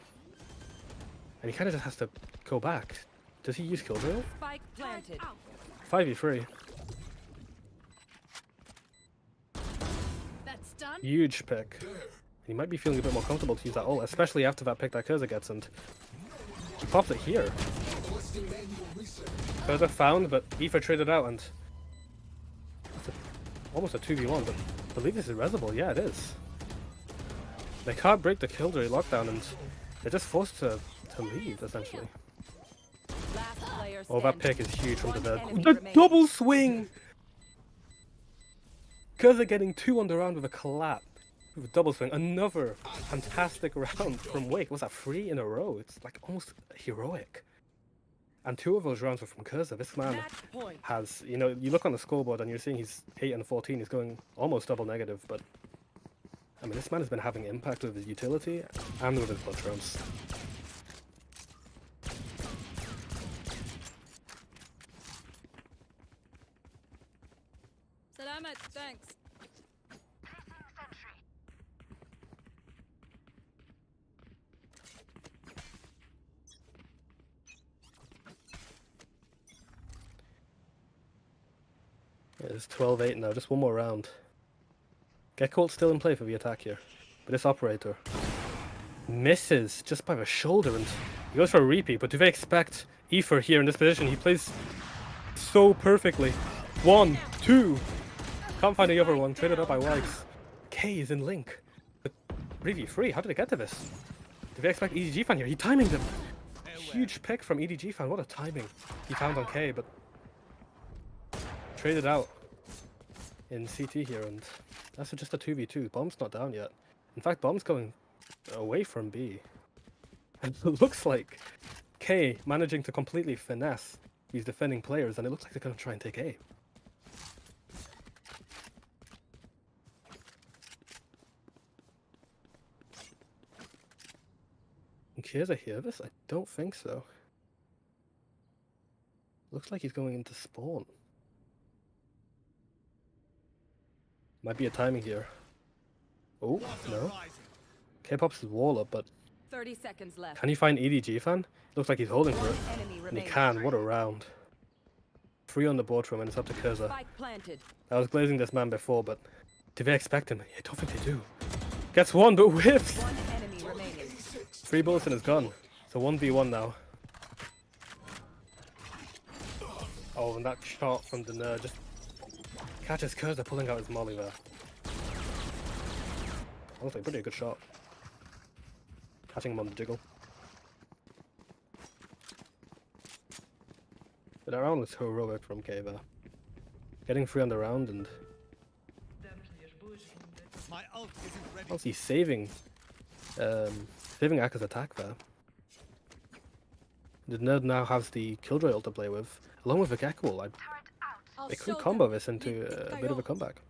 And he kind of just has to go back. Does he use Killjoy? Spike planted. 5v3. That's done. Huge pick. He might be feeling a bit more comfortable to use that ult, especially after that pick that Kurza gets, and he pops it here. Further found, but Aoife traded out, and it's almost a 2v1, but I believe this is Reservoir. Yeah, it is. They can't break the Killjoy lockdown, and they're just forced to leave, essentially. Last player Oh, that standing. pick is huge from the One dead. enemy The remaining. double swing! Kurza getting 2 on the round with a collapse. With a double swing. Another fantastic round from Wake. Was that 3 in a row? It's like almost heroic. And 2 of those rounds were from Kurza. This man Match point. has, you know, you look on the scoreboard and you're seeing he's 8 and 14. He's going almost double negative, but I mean, this man has been having impact with his utility and with his clutch rounds. Salamat, thanks. Yeah, it's 12-8 now, just one more round. Gecko's still in play for the attack here, but this operator misses just by the shoulder, and he goes for a repeat. But do they expect Aoife here in this position? He plays so perfectly. 1, 2. Can't find the other one. Traded up by Wags. K is in link. But 3v3, how did they get to this? Do they expect EDG fan here? He timing them. Huge pick from EDG fan. What a timing he found on K, but traded out in CT here, and that's just a 2v2. Bomb's not down yet. In fact, Bomb's going away from B. And it looks like K managing to completely finesse these defending players, and it looks like they're going to try and take A. And Kirza hear this? I don't think so. Looks like he's going into spawn. Might be a timing here. Oh, no. K-Pop's his wall up, but 30 seconds left. can he find EDG fan? Looks like he's holding for it. One enemy And he remaining. can, what a round. 3 on the board for him, and it's up to Kurza. Spike planted. I was glazing this man before, but do they expect him? I don't think they do. Gets 1, but whiffs! One enemy remaining. 3 bullets in his gun. So 1v1 now. Oh, and that shot from the nerd just catches Kurza pulling out his molly there. Honestly, pretty good shot. Catching him on the jiggle. But that round was heroic from K there. Getting 3 on the round, and Damos-lhe as boas-vindas. My ult isn't ready. obviously saving Aka's attack there. The nerd now has the Killjoy ult to play with, along with the Gecko. I'll They could show combo them. this into a bit of a comeback.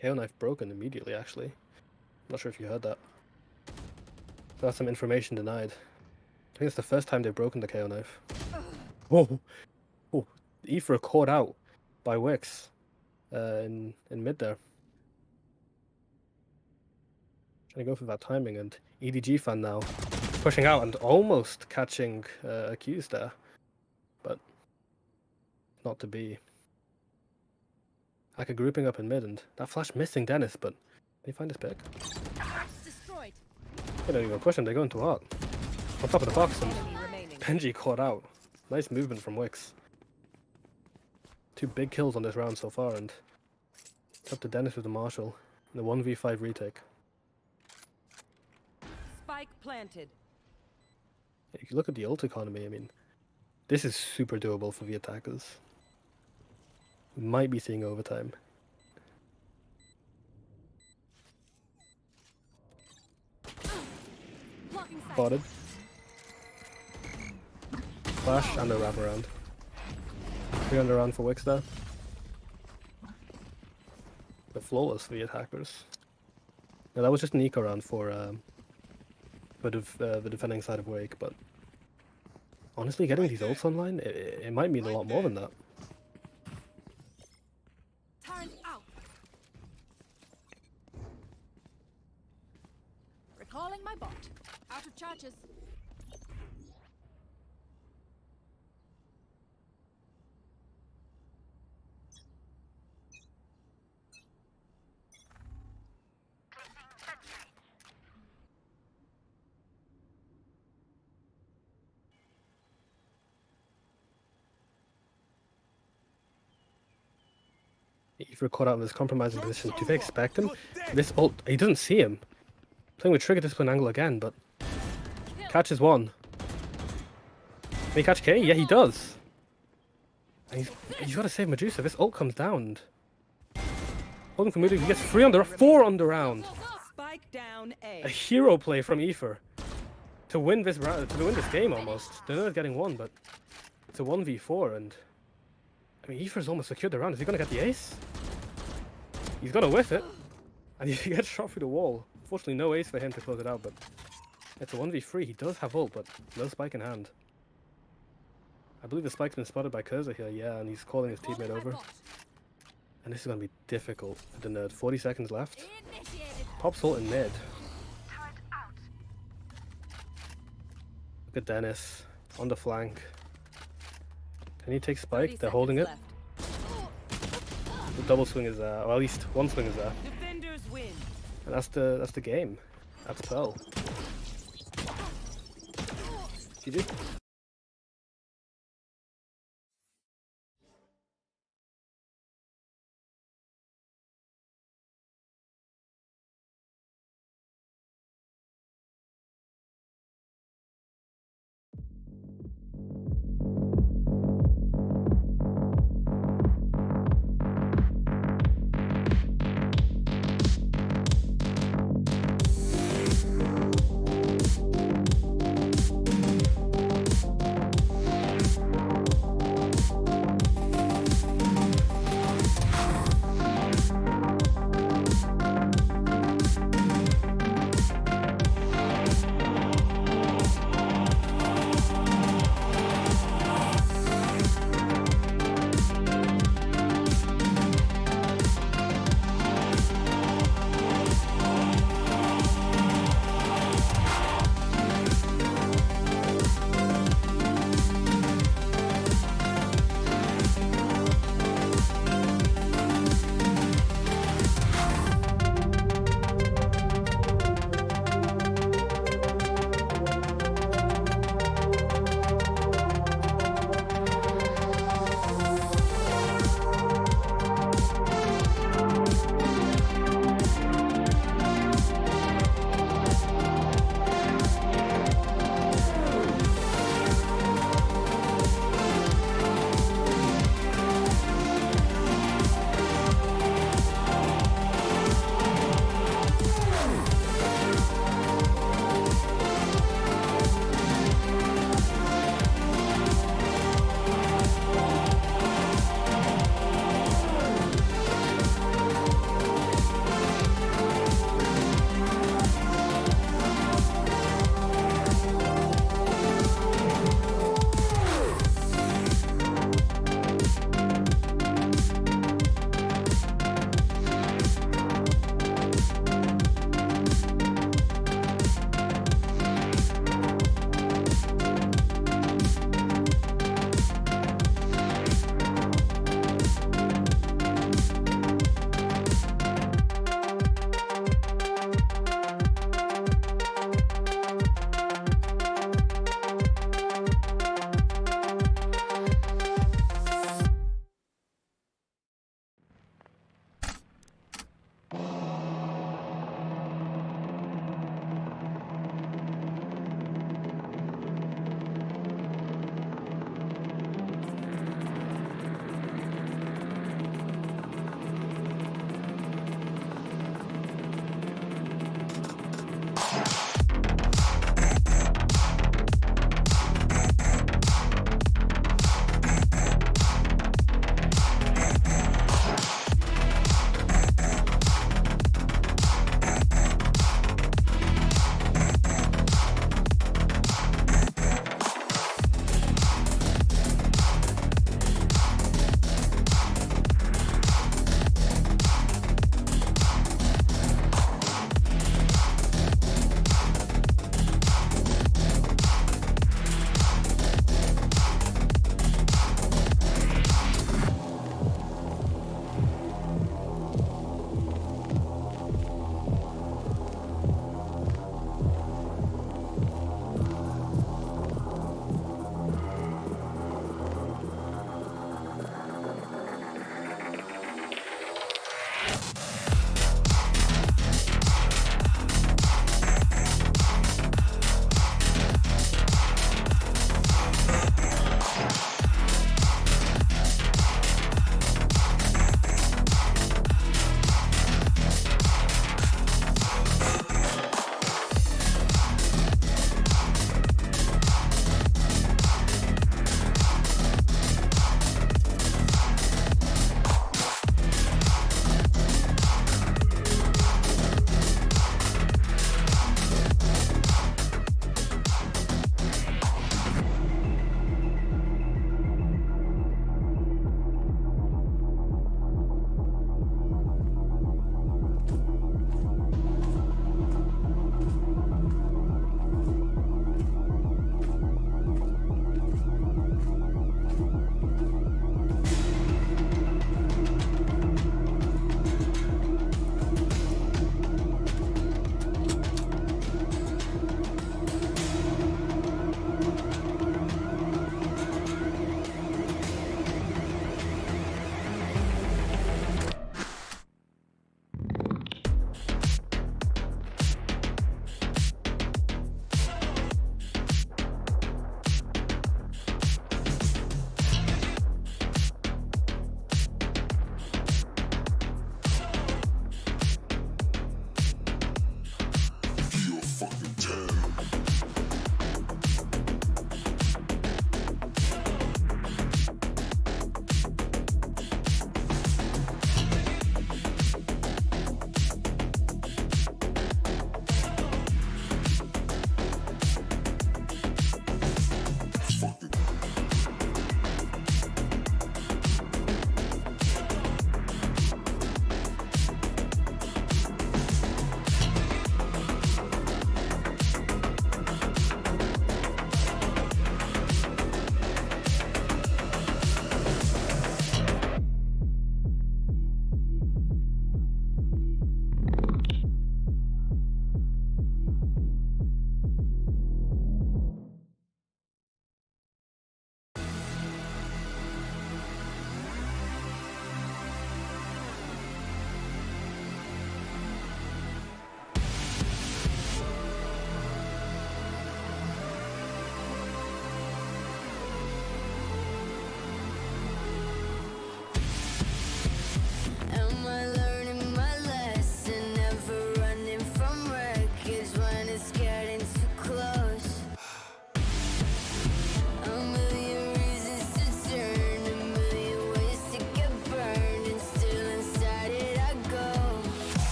KO knife broken immediately, actually. Not sure if you heard that. That's some information denied. I think it's the first time they've broken the KO knife. Oh! Oh! Aoife caught out by Wix in mid there. Trying to go for that timing, and EDG fan now pushing out and almost catching Accused there. But not to be. Aka grouping up in mid, and that flash missing Dennis, but they find his pick. Destroyed. They don't even push him, they go into art. On top of the box, and Enemy remaining. Benji caught out. Nice movement from Wix. 2 big kills on this round so far, and it's up to Dennis with the Marshall in the 1v5 retake. Spike planted. If you look at the ult economy, I mean, this is super doable for the attackers. We might be seeing overtime. Blocking sight. Spotted. Flash and a wraparound. 3 on the round for Wix there. But flawless for the attackers. Now that was just an eco round for the defending side of Wake, but honestly, getting these ults online, it might mean a lot more than that. Turret out. Recalling my bot. Out of charges. Either caught out of this compromising position. Do they expect him? This ult, he doesn't see him. Playing with trigger discipline angle again, but catches one. Can he catch K? Yeah, he does. And he's got to save Medusa. This ult comes down. Holding for Medusa, he gets 4 on the round. Spike down A. A hero play from Aether to win this round, to win this game almost. They're not getting one, but it's a 1v4, and I mean Aether's almost secured the round. Is he gonna get the ace? He's gonna whiff it, and he gets shot through the wall. Unfortunately, no ace for him to close it out, but it's a 1v3. He does have ult, but no spike in hand. I believe the spike's been spotted by Kurza here, yeah, and he's calling his teammate over. And this is going to be difficult for the nerd. 40 seconds left. Initiated. Pops ult in mid. Turret out. Look at Dennis on the flank. Can he take 30 spike? They're holding it. seconds The double swing is there, or at least one swing is there. left. Defenders win. And that's the game. That's Pearl. GG.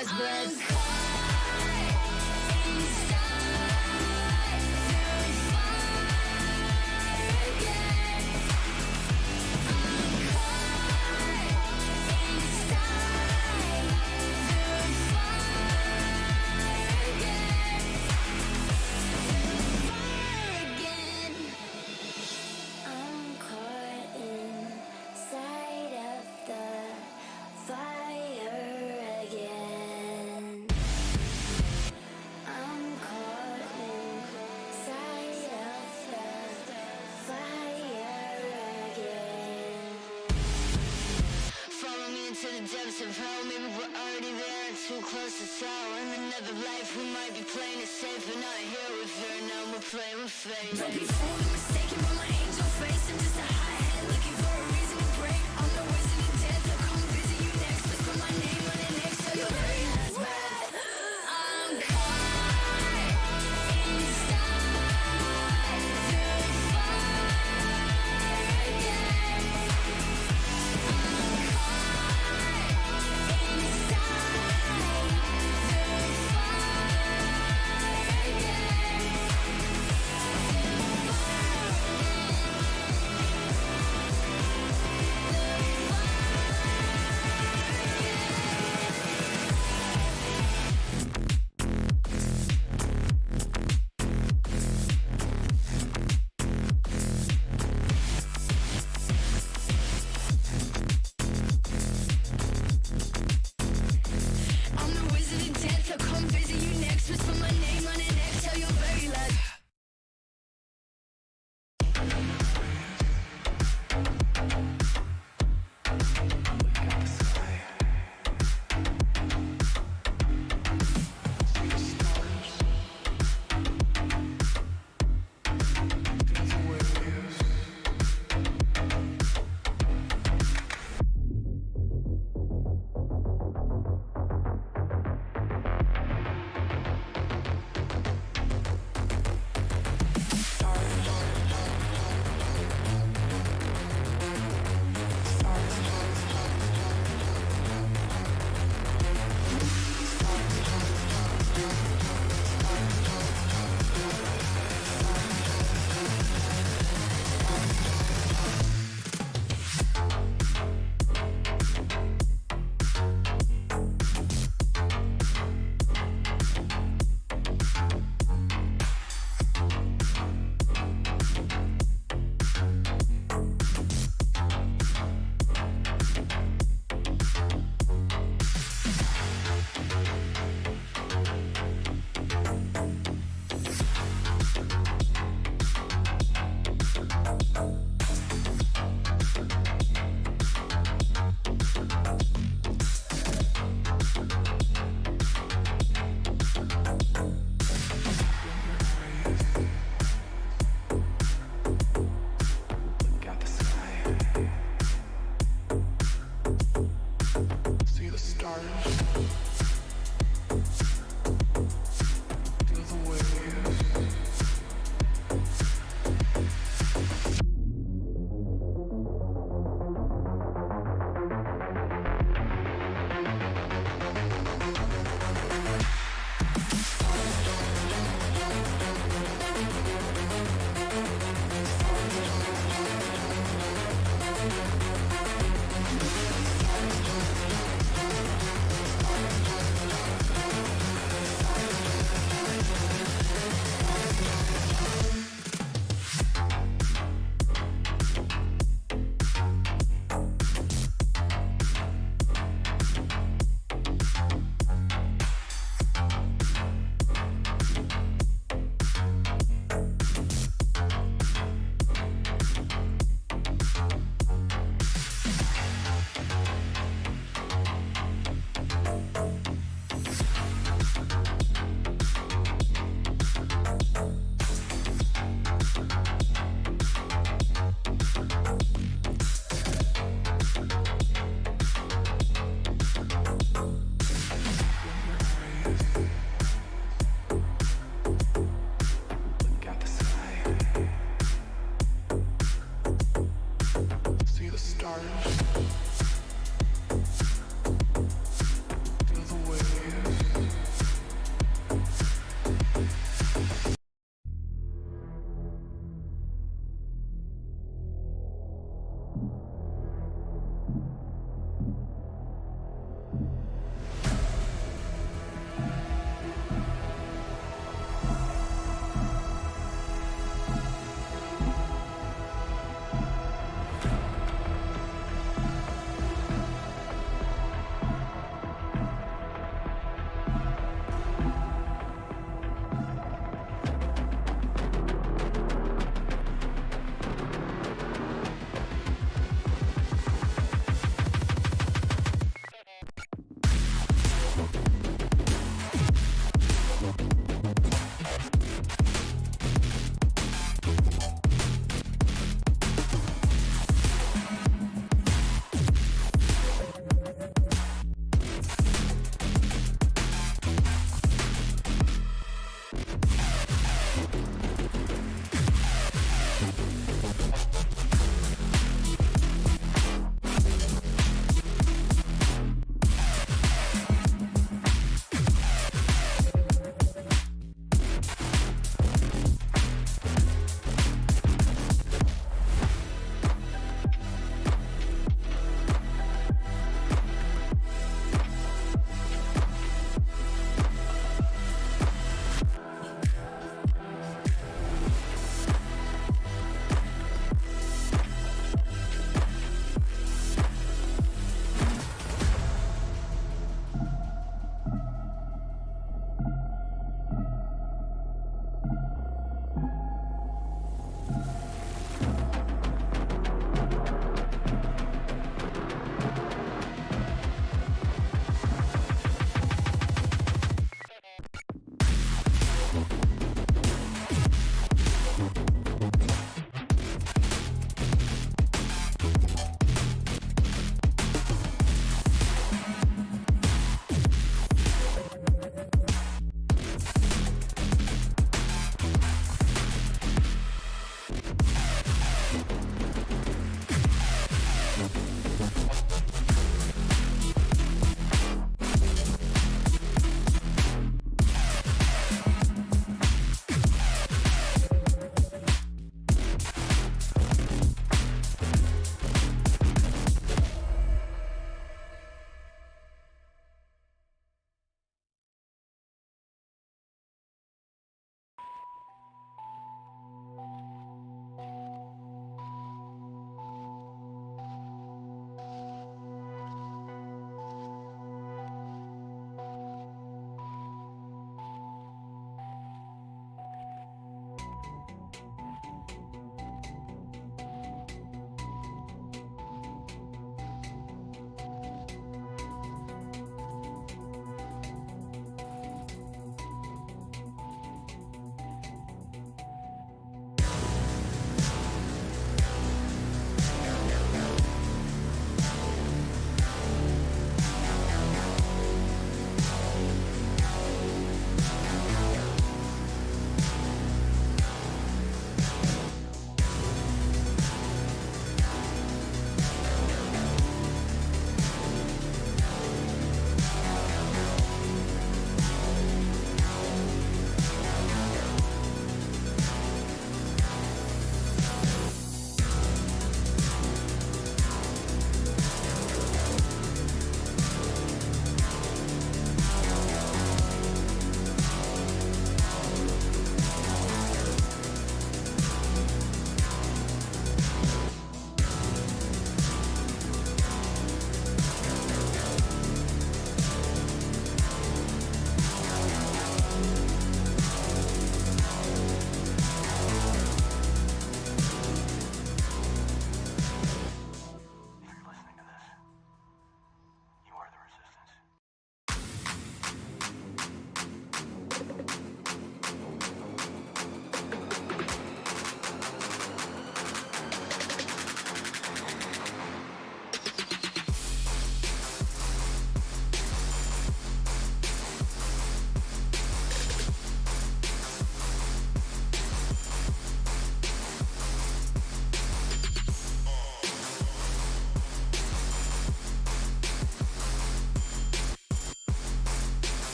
last breath. I'm caught inside of the fire again. I'm caught inside of the fire again. Follow me into the depths of hell. Maybe we're already there and too close to tell. In another life we might be playing it safe, but not here with fear. Now we're playing with fate. Don't be fooled or mistaken by my angel face. I'm just a hothead looking for a reason to break. I'm the wizard of death. I'll come visit you next. Whisper my name on the next till your very last breath. I'm caught inside the fire again. I'm caught inside the fire again.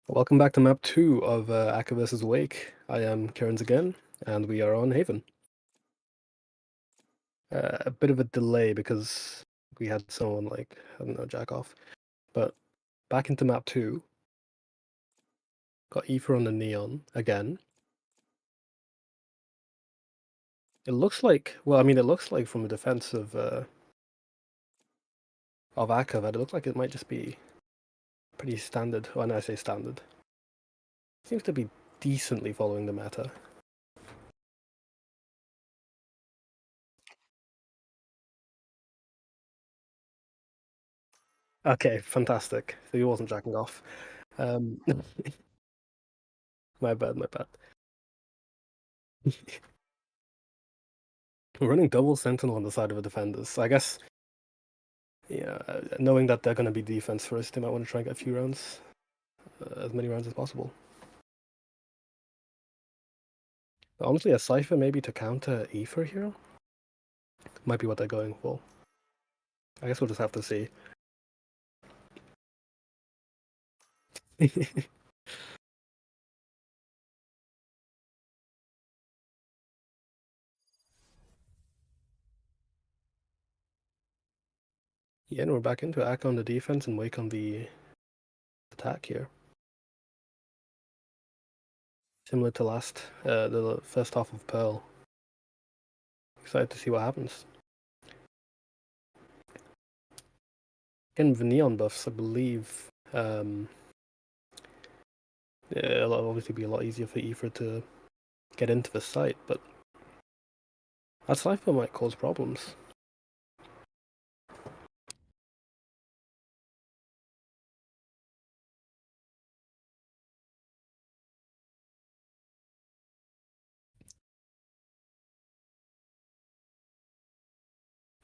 Welcome back to map 2 of Akka vs. Wake. I am kirrans again, and we are on Haven. A bit of a delay because we had someone, like, I don't know, jack off. But back into map 2. Got Aoife on the Neon again. It looks like, well, I mean, it looks like from the defense of Akka that it looks like it might just be pretty standard. When I say standard, seems to be decently following the meta. Okay, fantastic. So he wasn't jacking off. My bad, my bad. We're running double sentinel on the side of the defenders. So I guess, yeah, knowing that they're going to be defense first, they might want to try and get a few rounds, as many rounds as possible. But honestly, a Cypher maybe to counter Aoife here might be what they're going for. I guess we'll just have to see. Yeah, and we're back into Akka on the defense and Wake on the attack here. Similar to the first half of Pearl. Excited to see what happens. Again, the neon buffs, I believe, it'll obviously be a lot easier for Aoife to get into the site, but that Cypher might cause problems.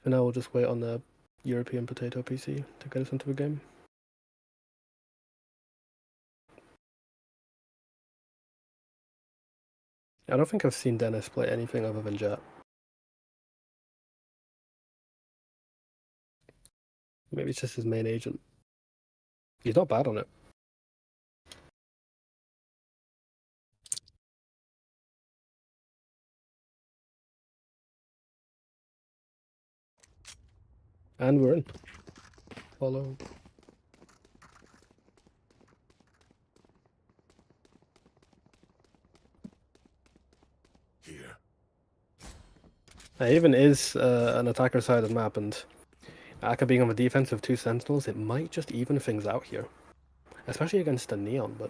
For now, we'll just wait on the European Potato PC to get us into the game. I don't think I've seen Dennis play anything other than Jet. Maybe it's just his main agent. He's not bad on it. And we're in. Follow. Here. Haven is an attacker side of the map, and Akka being on the defense with 2 sentinels, it might just even things out here. Especially against the Neon, but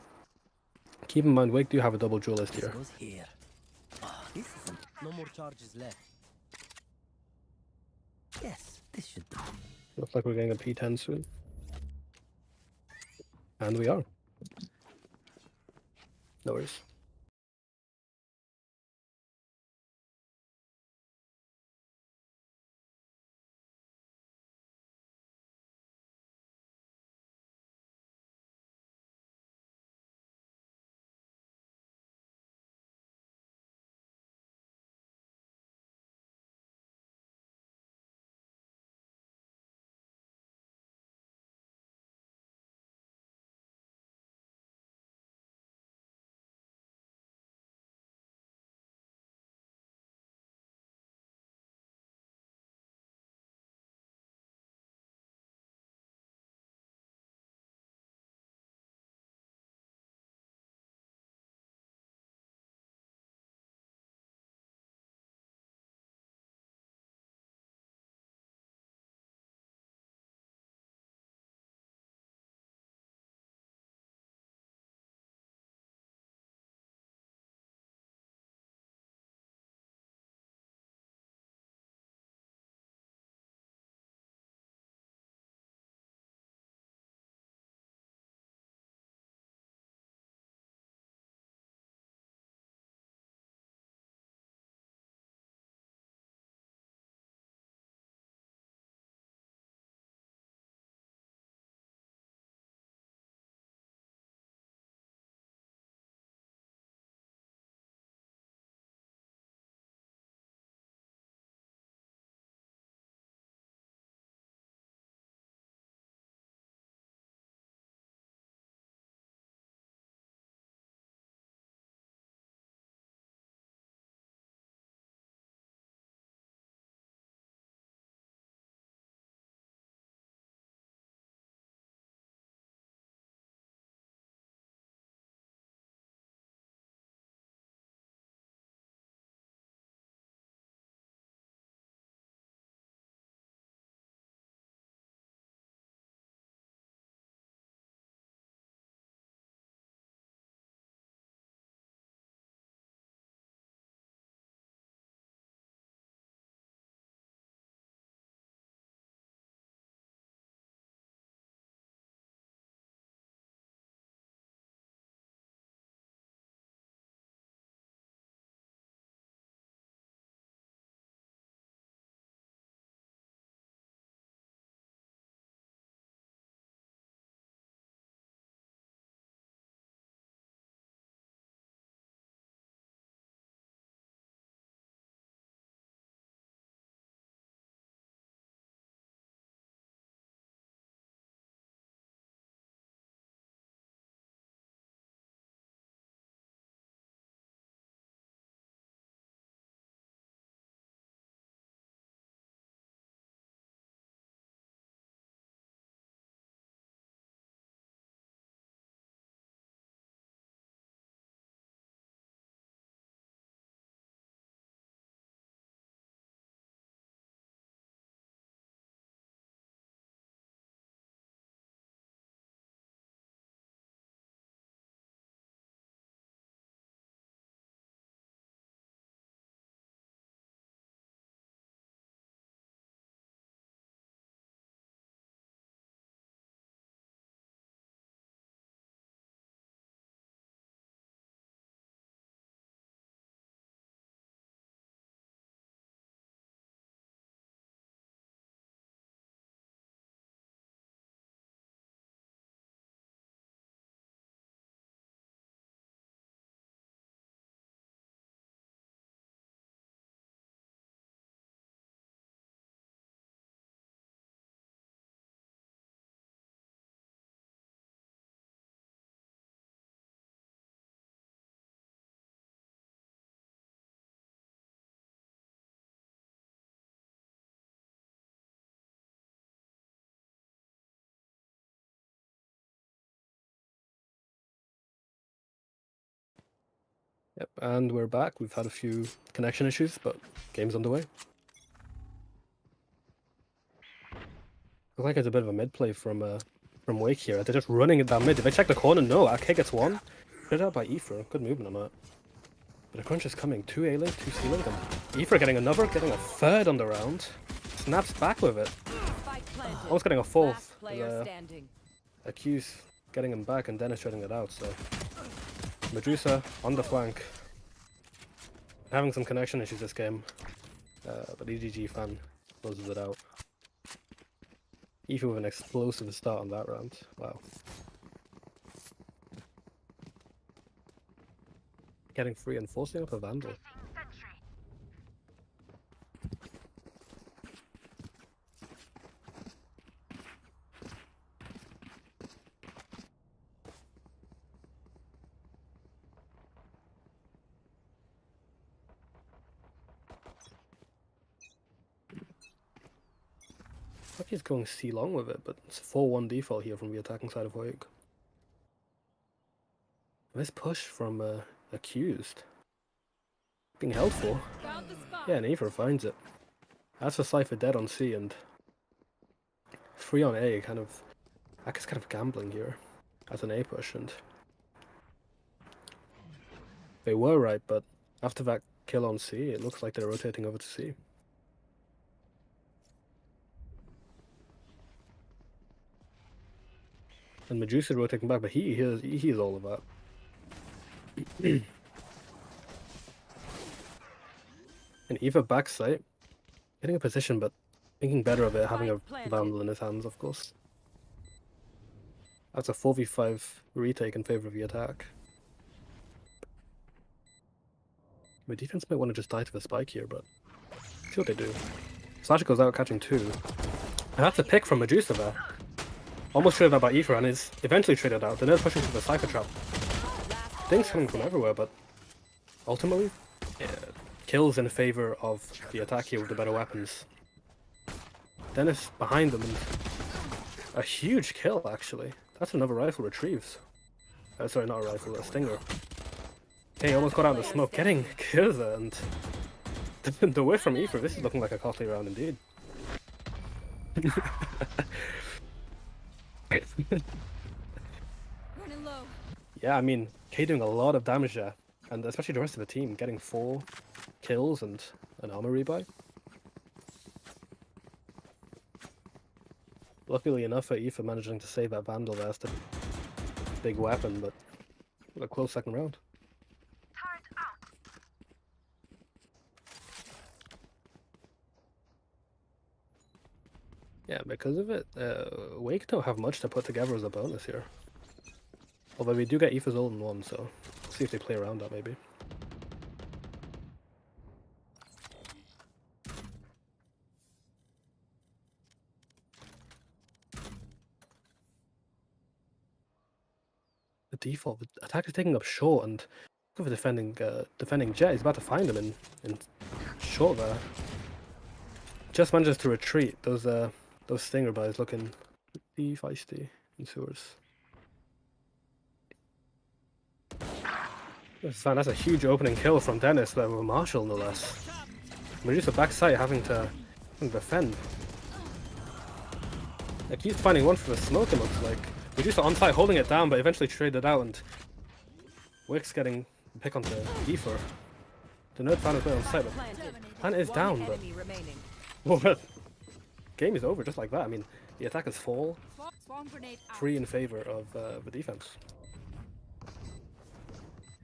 keep in mind, Wake do have a double duelist here. Goes here. This isn't. No more charges left. Yes, this should do. Looks like we're getting a P10 soon. And we are. No worries. Yep, and we're back. We've had a few connection issues, but game's underway. Looks like it's a bit of a mid play from Wake here. They're just running it down mid. Did they check the corner? No. AK gets one. Hit out by Aoife. Good movement on that. But a crunch is coming. 2 A-Link, 2 C-Link. And Aoife getting another, getting a third on the round. Snaps back with it. Spike planted. Almost getting a fourth. Last player standing. Accuse getting him back and Dennis shutting it out, so Medusa on the flank. Having some connection issues this game, but EGG fan closes it out. Aoife with an explosive start on that round. Wow. Getting free and forcing up a Vandal. He's going C long with it, but it's a 4-1 default here from the attacking side of Wake. This push from Accused. Being held for. Yeah, and Aoife finds it. That's for Cypher dead on C and 3 on A, kind of... Aka's kind of gambling here as an A push, and they were right, but after that kill on C, it looks like they're rotating over to C. And Medusa rotating back, but he is all of that. And Eva backside, getting a position, but thinking better of it, having a Vandal in his hands, of course. That's a 4v5 retake in favor of the attack. My defense might want to just die to the spike here, but see what they do. Slash goes out catching 2. And that's a pick from Medusa there. Almost traded out by Aoife and is eventually traded out. They're now pushing to the Cypher trap. Things coming from everywhere, but ultimately, kills in favor of the attack here with the better weapons. Dennis behind them, and a huge kill actually. That's another rifle retrieves. Sorry, not a rifle, a stinger. Okay, almost got out in the smoke, getting Kirza, and the whiff from Aoife. This is looking like a costly round indeed. Running low. Yeah, I mean, K doing a lot of damage there, and especially the rest of the team getting 4 kills and an armor rebuy. Luckily enough for Aoife managing to save that Vandal there, that's a big weapon, but a close second round. Turret out. Yeah, because of it, Wake don't have much to put together as a bonus here. Although we do get Aoife's ult in 1, so we'll see if they play around that maybe. The default, the attack is taking up short, and look at the defending Jet. He's about to find him in short there. Just manages to retreat. Those stinger buys looking pretty feisty in sewers. That's a huge opening kill from Dennis there with Marshall no less. Medusa backside having to defend. They keep finding one for the smoke, it looks like. Medusa on site holding it down, but eventually traded out, and Wick's getting a pick onto Aoife. The nerd fan is way on site, but plan is down, but well, game is over just like that. I mean, the attackers fall. Swarm grenade out. 3 in favor of the defense.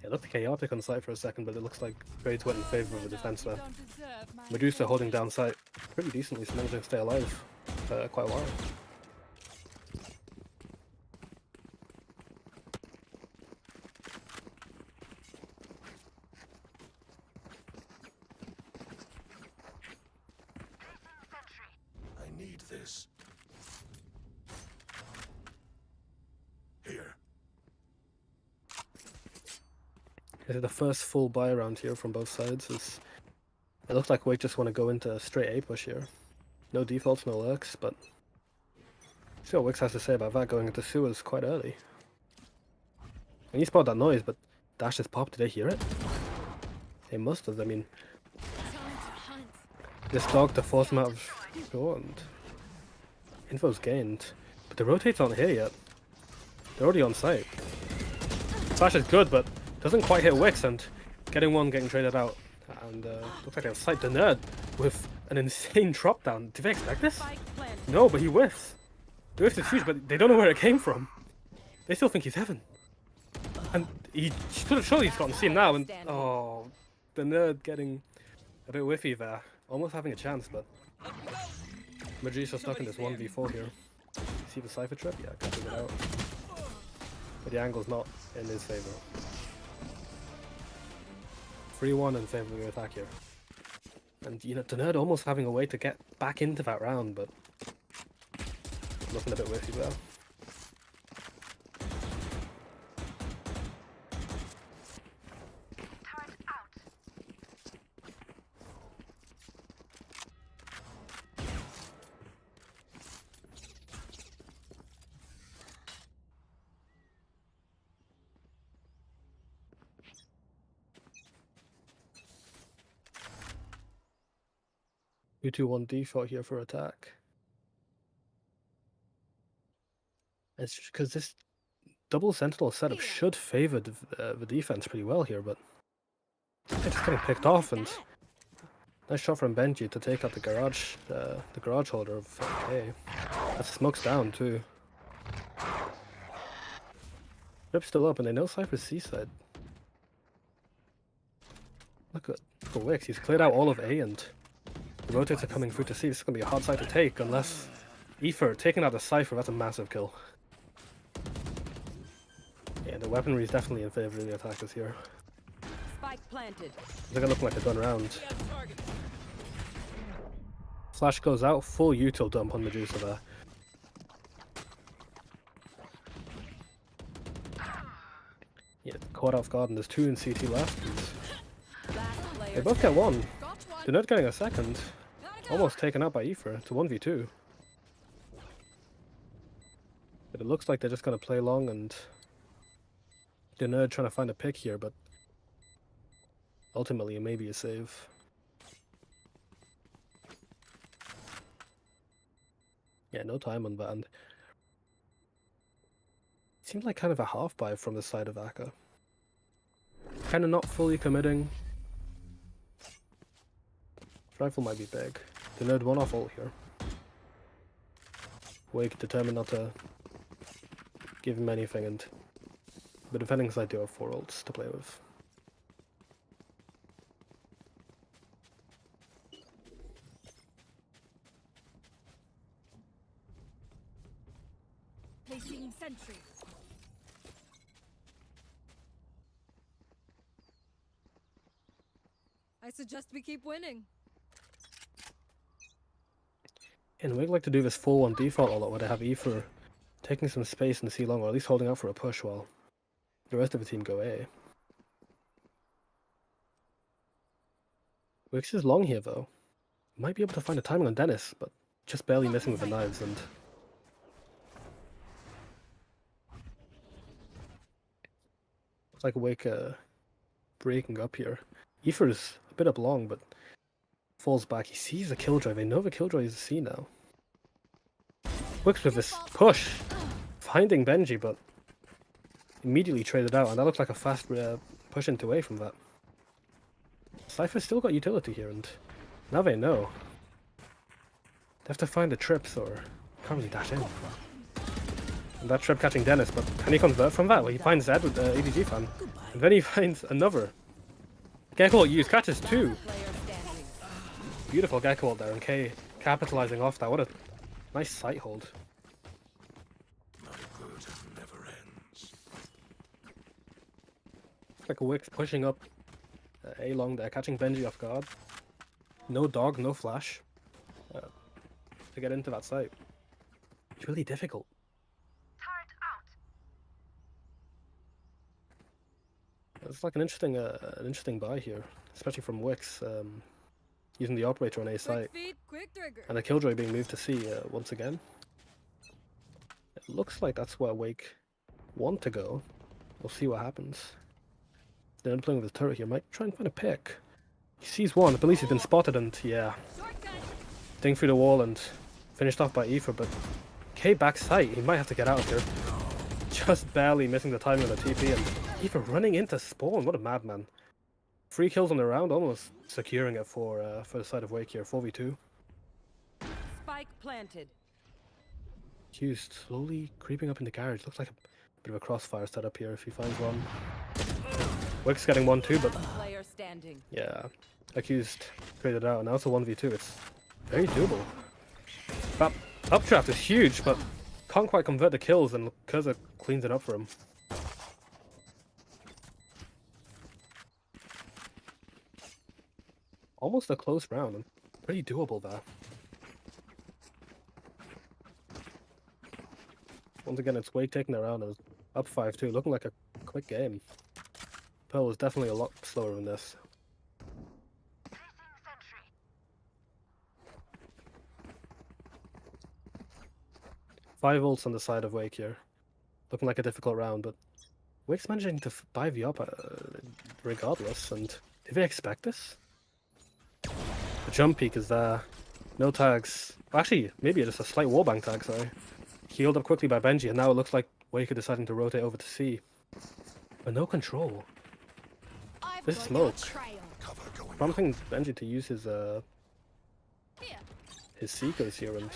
It looked chaotic on site for a second, but it looks like trades went in favor of the defense there. Medusa holding down site pretty decently, so managing to stay alive quite a while. I need this. Here. This is the first full buy round here from both sides. It looks like Wake just want to go into a straight A push here. No defaults, no lurks, but see what Wix has to say about that going into sewers quite early. And you spot that noise, but Dash just popped. Did they hear it? He must have. I mean, Time to hunt. this dog to force him out of go and info's gained. But the rotates aren't here yet. They're already on site. Flash is good, but doesn't quite hit Wix, and getting traded out. And looks like they have sight the nerd with an insane drop down. Did they expect this? Spike planted. No, but he whiffs. The whiff is huge, but they don't know where it came from. They still think he's heaven. And he surely he's gotten seen now, and oh, the nerd getting a bit whiffy there. Almost having a chance, but Medusa stuck in this 1v4 here. See the Cypher trip? Yeah, catching it out. But the angle's not in his favor. 3-1 in favor of the attack here. And you know, the nerd almost having a way to get back into that round, but looking a bit whiffy there. Turret out. 2-2-1 default here for attack. It's just because this double sentinel setup should favor the defense pretty well here, but they're just getting picked off. And nice shot from Benji to take out the garage holder of K. That smokes down too. Rip's still up, and they know Cypher's seaside. Look at Wix, he's cleared out all of A, and the rotates are coming through to C. This is going to be a hard side to take unless Ether taking out the Cypher. That's a massive kill. Yeah, the weaponry is definitely in favor of the attackers here. Spike planted. They're going to look like a done round. Flash goes out, full util dump on Medusa there. Yeah, caught off guard, and there's 2 in CT left. Last player They both get 1. Got one. The nerd getting a second. Almost taken out by Ether. It's a 1v2. But it looks like they're just going to play long, and the nerd trying to find a pick here, but ultimately it may be a save. Yeah, no time on that. And it seemed like kind of a half buy from the side of Akka. Kind of not fully committing. Rifle might be big. The nerd one off ult here. Wake determined not to give him anything, and the defending side do have 4 ults to play with. Placing sentry. I suggest we keep winning. And we'd like to do this 4-1 default a lot where they have Ether taking some space in C long, or at least holding out for a push while the rest of the team go A. Wix is long here though. Might be able to find a timing on Dennis, but just barely missing with the knives, and looks like Wake breaking up here. Ether is a bit up long, but falls back. He sees the killjoy. They know the killjoy is a C now. Wix with this push, finding Benji, but immediately traded out, and that looks like a fast push into A from that. Cypher's still got utility here, and now they know. They have to find the trips, or can't really dash in. And that trip catching Dennis, but can he convert from that? Well, he finds Zed with the ADG fan, and then he finds another. Gecko ult used, catches 2. player standing. Beautiful Gecko ult there, and K capitalizing off that. What a nice sight hold. My good never ends. Like a Wix pushing up A long there, catching Benji off guard. No dog, no flash to get into that site. It's really difficult. Turret out. It's like an interesting buy here, especially from Wix, using the operator on A site, Quick feet, quick trigger. and the killjoy being moved to C once again. It looks like that's where Wake want to go. We'll see what happens. They're playing with his turret here. Might try and find a pick. He sees one, I believe he's been spotted, and yeah. Ding through the wall and finished off by Aoife, but K back sight, he might have to get out of here. Just barely missing the timing of the TP, and Aoife running into spawn, what a madman. 3 kills on the round, almost securing it for the side of Wake here, 4v2. Spike planted. Accused slowly creeping up in the garage, looks like a bit of a crossfire setup here if he finds one. Wake's getting one too, but Player standing. yeah, Accused traded out, and now it's a 1v2, it's very doable. That updraft is huge, but can't quite convert the kills, and Kurza cleans it up for him. Almost a close round, and pretty doable there. Once again, it's Wake taking the round, and up 5-2, looking like a quick game. Pearl is definitely a lot slower than this. 5 ults on the side of Wake here. Looking like a difficult round, but Wake's managing to 5v up regardless, and did they expect this? The jump peak is there. No tags. Actually, maybe just a slight wallbang tag, sorry. Healed up quickly by Benji, and now it looks like Wake are deciding to rotate over to C. But no control. This smoke. Prompting Benji to use his Seekers here, and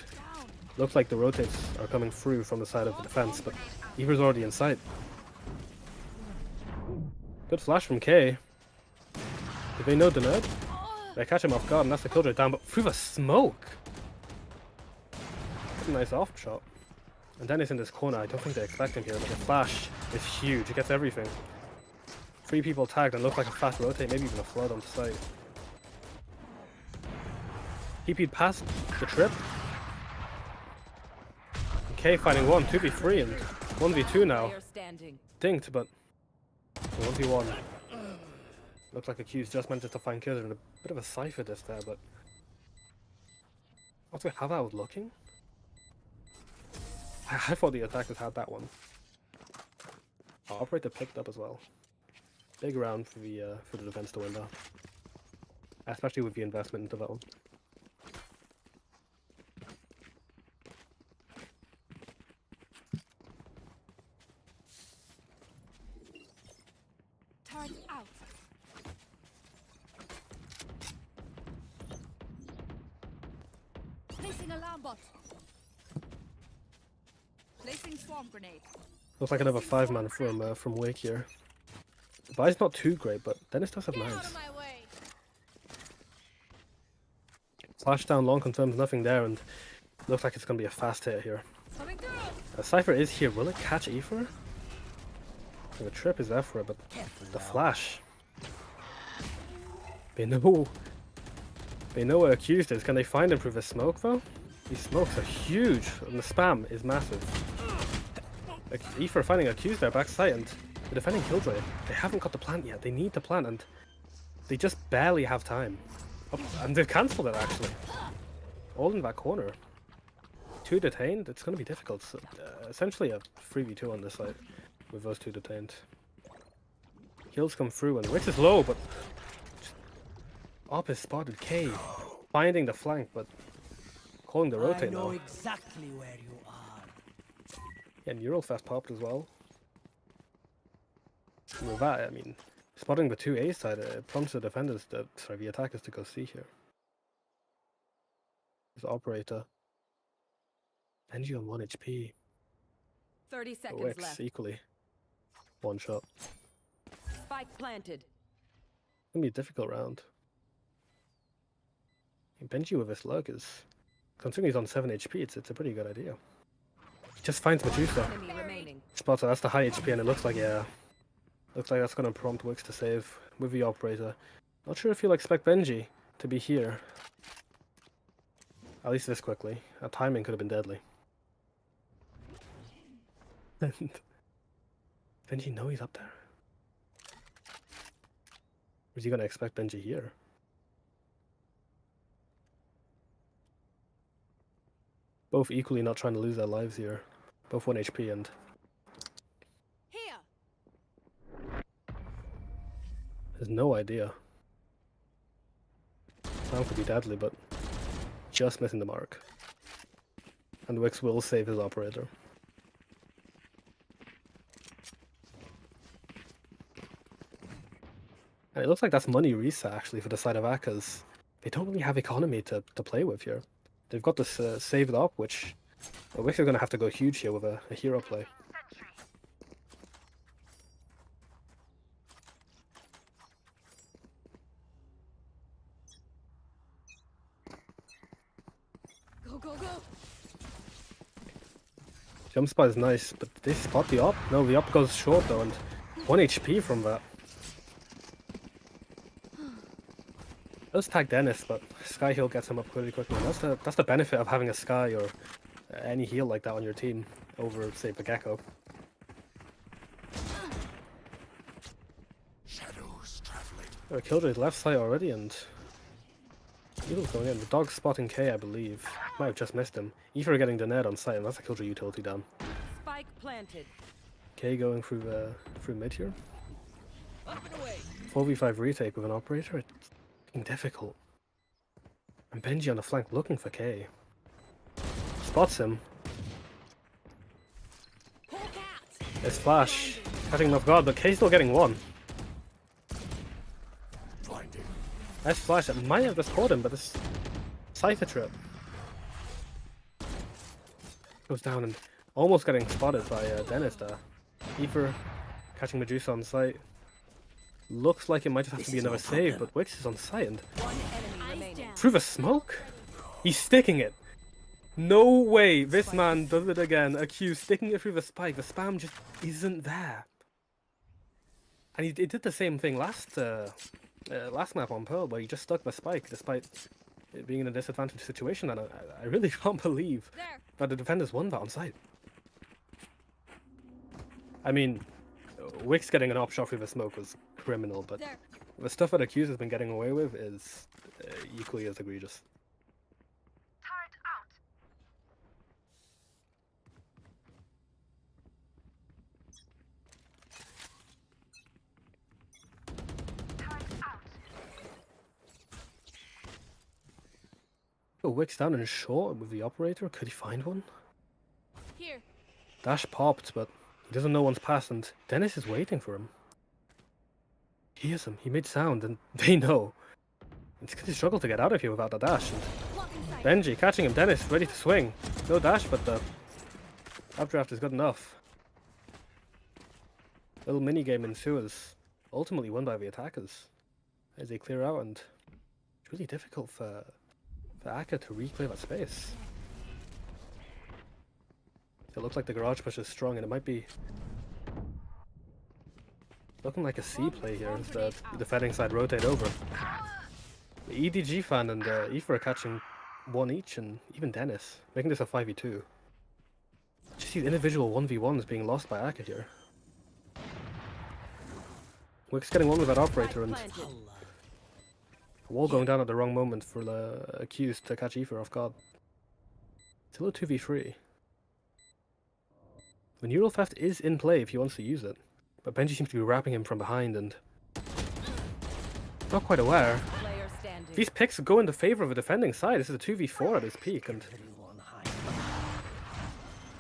looks like the rotates are coming through from the side of the defense, but Eva's already in sight. Good flash from K. Did they know the nerd? They catch him off guard, and that's the killjoy down, but through the smoke! That's a nice off shot. And Dennis in this corner, I don't think they expect him here, but the flash is huge, he gets everything. 3 people tagged and look like a fast rotate, maybe even a flood on site. TP'd past the trip. And K fighting 1, 2v3 and 1v2 now. Dinked, but 1v1. Looks like Accused just managed to find kills in a bit of a cipher disk there, but also how that was looking? I thought the attackers had that one. Operator picked up as well. Big round for the defense to win that. Especially with the investment into that one. Turret out. Placing alarm bot. Placing swarm grenade. Looks like another 5-man from Wake here. The buy's not too great, but Dennis does have knives. Flash down long confirms nothing there, and looks like it's going to be a fast hit here. Cypher is here. Will it catch Aoife? The trip is there for it, but the flash. They know where Accused is. Can they find him through the smoke though? These smokes are huge, and the spam is massive. Like Aoife are finding Accused there backside, and the defending Killjoy, they haven't got the plant yet. They need the plant, and they just barely have time. Oh, and they've cancelled it actually. All in that corner. 2 detained. It's going to be difficult. So, essentially a 3v2 on this side with those 2 detained. Kills come through, and Wix is low, but Op is spotted. K finding the flank, but calling the rotate now. I know exactly where you are. Yeah, Neural fast popped as well. And with that, I mean, spotting the 2 A side, it prompts the defenders, the attackers to go C here. There's Operator. Benji on 1 HP. 30 seconds Wix left. equally. 1 shot. Spike planted. It's gonna be a difficult round. Benji with his luck is, considering he's on 7 HP, it's a pretty good idea. He just finds Medusa. Spots her, that's the high HP, and it looks like, yeah. Looks like that's gonna prompt Wix to save with the Operator. Not sure if you'll expect Benji to be here. At least this quickly. That timing could have been deadly. And Benji know he's up there. Or is he gonna expect Benji here? Both equally not trying to lose their lives here. Both 1 HP and... Here. There's no idea. Sound could be deadly, but just missing the mark. And Wix will save his operator. And it looks like that's money reset actually for the side of Akkas. They don't really have economy to play with here. They've got this saved up, which Wix are going to have to go huge here with a hero play. Go, go, go. Jump spot is nice, but did they spot the op? No, the op goes short though, and 1 HP from that. Does tag Dennis, but Sky heal gets him up really quickly. And that's the benefit of having a Sky or any heal like that on your team over, say, the Gecko. Shadows traveling. Killjoy's left side already, and Needle's going in. The dog's spotting K, I believe. Might have just missed him. Aoife getting the net on site, and that's a Killjoy utility down. Spike planted. K going through mid here. Up and away. 4v5 retake with an operator. It's getting difficult. And Benji on the flank looking for K. Spots him. It's flash. Catching him off guard, but K's still getting one. Blinding. Nice flash. It might have just caught him, but this Cypher trip goes down and almost getting spotted by Dennis there. Aoife catching Medusa on site. Looks like it might just have to be another save, but Wix is on site and One enemy remaining. through the smoke? He's sticking it. No way this man does it again. A Q sticking it through the spike. The spam just isn't there. And he did the same thing last map on Pearl, where he just stuck the spike despite it being in a disadvantaged situation. And I really can't believe that the defenders won that on site. I mean, Wix getting an op shot through the smoke was criminal, but the stuff that Accuse has been getting away with is equally as egregious. Turret out. Turret out. Oh, Wix down and short with the operator. Could he find one? Here. Dash popped, but he doesn't know one's passed, and Dennis is waiting for him. He hears him. He made sound, and they know. It's going to struggle to get out of here without the dash. And Benji catching him. Dennis ready to swing. No dash, but the updraft is good enough. Little mini game ensues. Ultimately won by the attackers as they clear out, and it's really difficult for Akka to reclear that space. It looks like the garage push is strong, and it might be looking like a C play here as the defending side rotate over. The EDG fan and Aoife are catching one each, and even Dennis, making this a 5v2. Just these individual 1v1s being lost by Akka here. Wix getting one with that operator, and a wall going down at the wrong moment for the accused to catch Aoife off guard. It's a little 2v3. The neural theft is in play if he wants to use it, but Benji seems to be wrapping him from behind and not quite aware. These picks go in the favor of the defending side. This is a 2v4 at his peak, and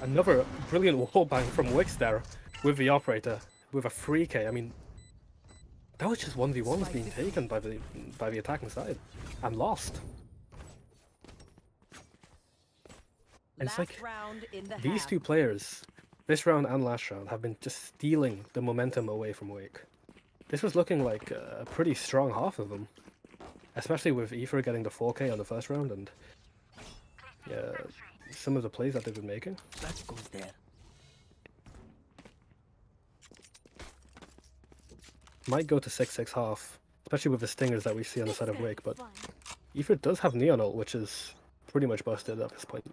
another brilliant wallbang from Wix there with the operator with a free K. I mean, that was just 1v1s being taken by the attacking side and lost. And it's like these two players, this round and last round, have been just stealing the momentum away from Wake. This was looking like a pretty strong half of them, especially with Aoife getting the 4K on the first round and some of the plays that they've been making. That goes there. Might go to 6-6 half, especially with the stingers that we see on the side of Wake, but Aoife does have Neon ult, which is pretty much busted at this point.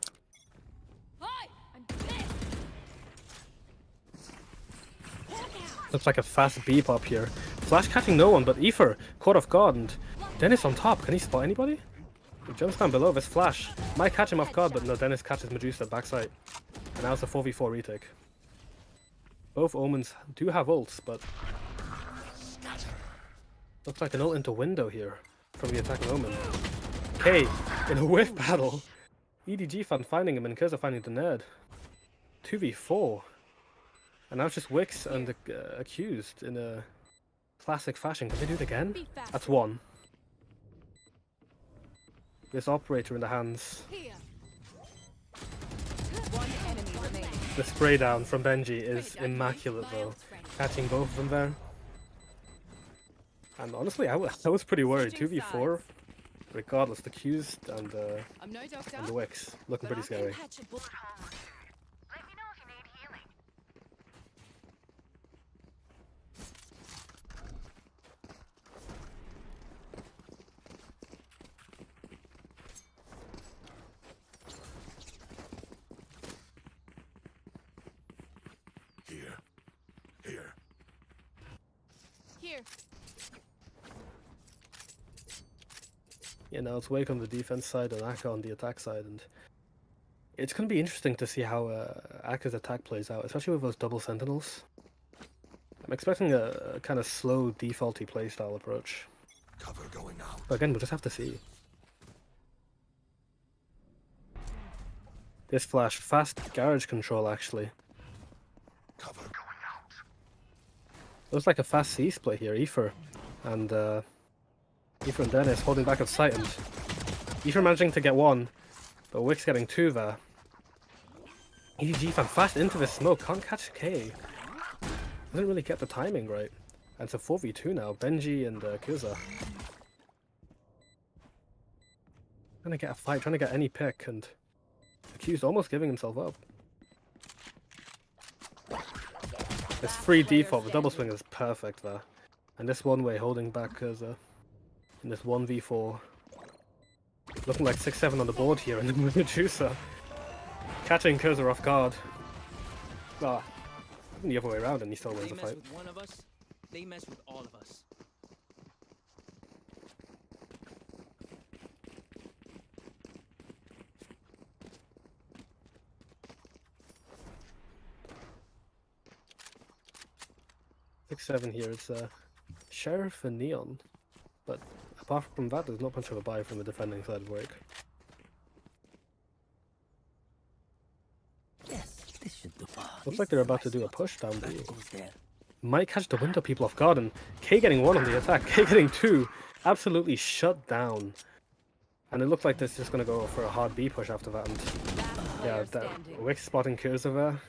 Looks like a fast B pop here. Flash catching no one, but Aoife caught off guard, and Dennis on top. Can he spot anybody? He jumps down below this flash. Might catch him off guard, but no, Dennis catches Medusa backside. And now it's a 4v4 retake. Both Omens do have ults, but looks like an ult into window here from the attacking Omen. K in a whiff battle. EDG fan finding him and Kurza finding the nerd. 2v4. And now it's just Wix and the accused in a classic fashion. Can they do it again? That's one. This operator in the hands. Here. One enemy remaining. The spray down from Benji is immaculate though. Catching both of them there. And honestly, I was pretty worried. 2v4. Regardless, the accused and I'm no doctor. the Wix looking pretty scary. Let me know if you need healing. Here. Here. Here. Yeah, now it's Wake on the defense side and Akka on the attack side, and it's going to be interesting to see how Akka's attack plays out, especially with those double sentinels. I'm expecting a kind of slow, defaulty playstyle approach. Cover going out. But again, we'll just have to see. This flash, fast garage control actually. Cover going out. Looks like a fast C split here, Aoife and Dennis holding back of sight, and Aoife managing to get one, but Wix getting two there. EDG fan fast into the smoke, can't catch K. Doesn't really get the timing right. And it's a 4v2 now, Benji and Kurza. Trying to get a fight, trying to get any pick, and Accused almost giving himself up. This free default, the double swing is perfect there. And this one way holding back Kurza in this 1v4. Looking like 6-7 on the board here, and then Medusa catching Kurza off guard. Ah, the other way around, and he still wins the fight. With one of us, they mess with all of us. 6-7 here, it's Sheriff and Neon, but apart from that, there's not much of a buy from the defending side of Wake. Yes, this should do. Looks like they're about to do a push down B. Goes there. Might catch the window people off guard, and K getting one on the attack, K getting two, absolutely shut down. And it looks like this is just going to go for a hard B push after that, and yeah, that Wake spotting Kurza there.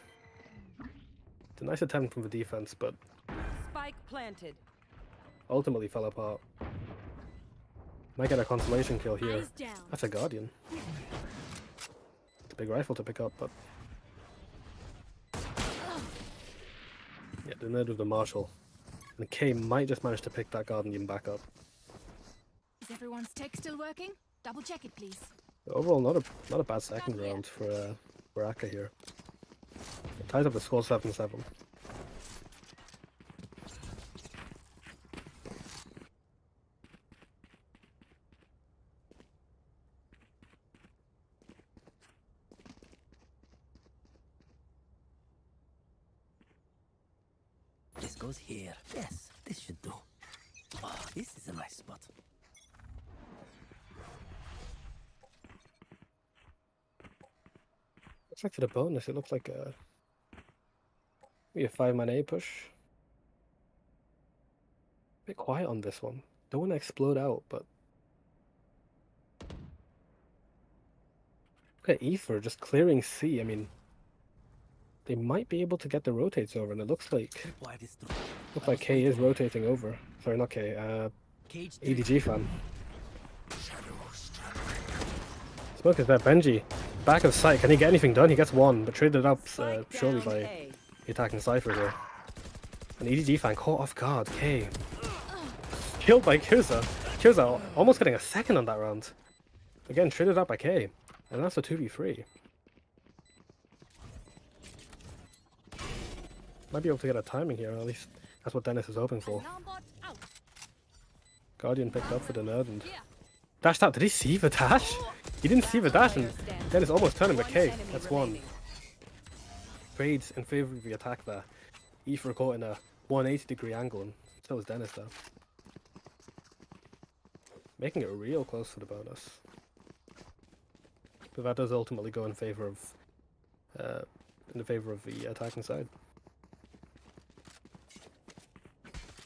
It's a nice attempt from the defense, but Spike planted. ultimately fell apart. Might get a consolation kill here. Eyes down. That's a Guardian. It's a big rifle to pick up, but yeah, the nerd with the Marshall. And K might just manage to pick that Guardian back up. Is everyone's tech still working? Double check it, please. Overall, not a bad second round for Akka here. It ties up the score 7-7. This goes here. Yes, this should do. Oh, this is a nice spot. Looks like for the bonus, it looks like maybe a 5-man A push. Bit quiet on this one. Don't want to explode out, but look at Aoife just clearing C. I mean, they might be able to get the rotates over, and it looks like K is rotating over. Sorry, not K. EDG fan. Smoke is there. Benji, back of sight. Can he get anything done? He gets one, but traded up surely by the attacking Cypher here. An EDG fan caught off guard. K killed by Kurza. Kurza almost getting a second on that round. Again, traded up by K, and that's a 2v3. Might be able to get a timing here, at least that's what Dennis is hoping for. Guardian picked up for the nerd and dashed out. Did he see the dash? He didn't see the dash, and Dennis almost turning the K. That's one. Trades in favor of the attack there. Aoife caught in a 180-degree angle, and so was Dennis though. Making it real close for the bonus. But that does ultimately go in favor of the attacking side.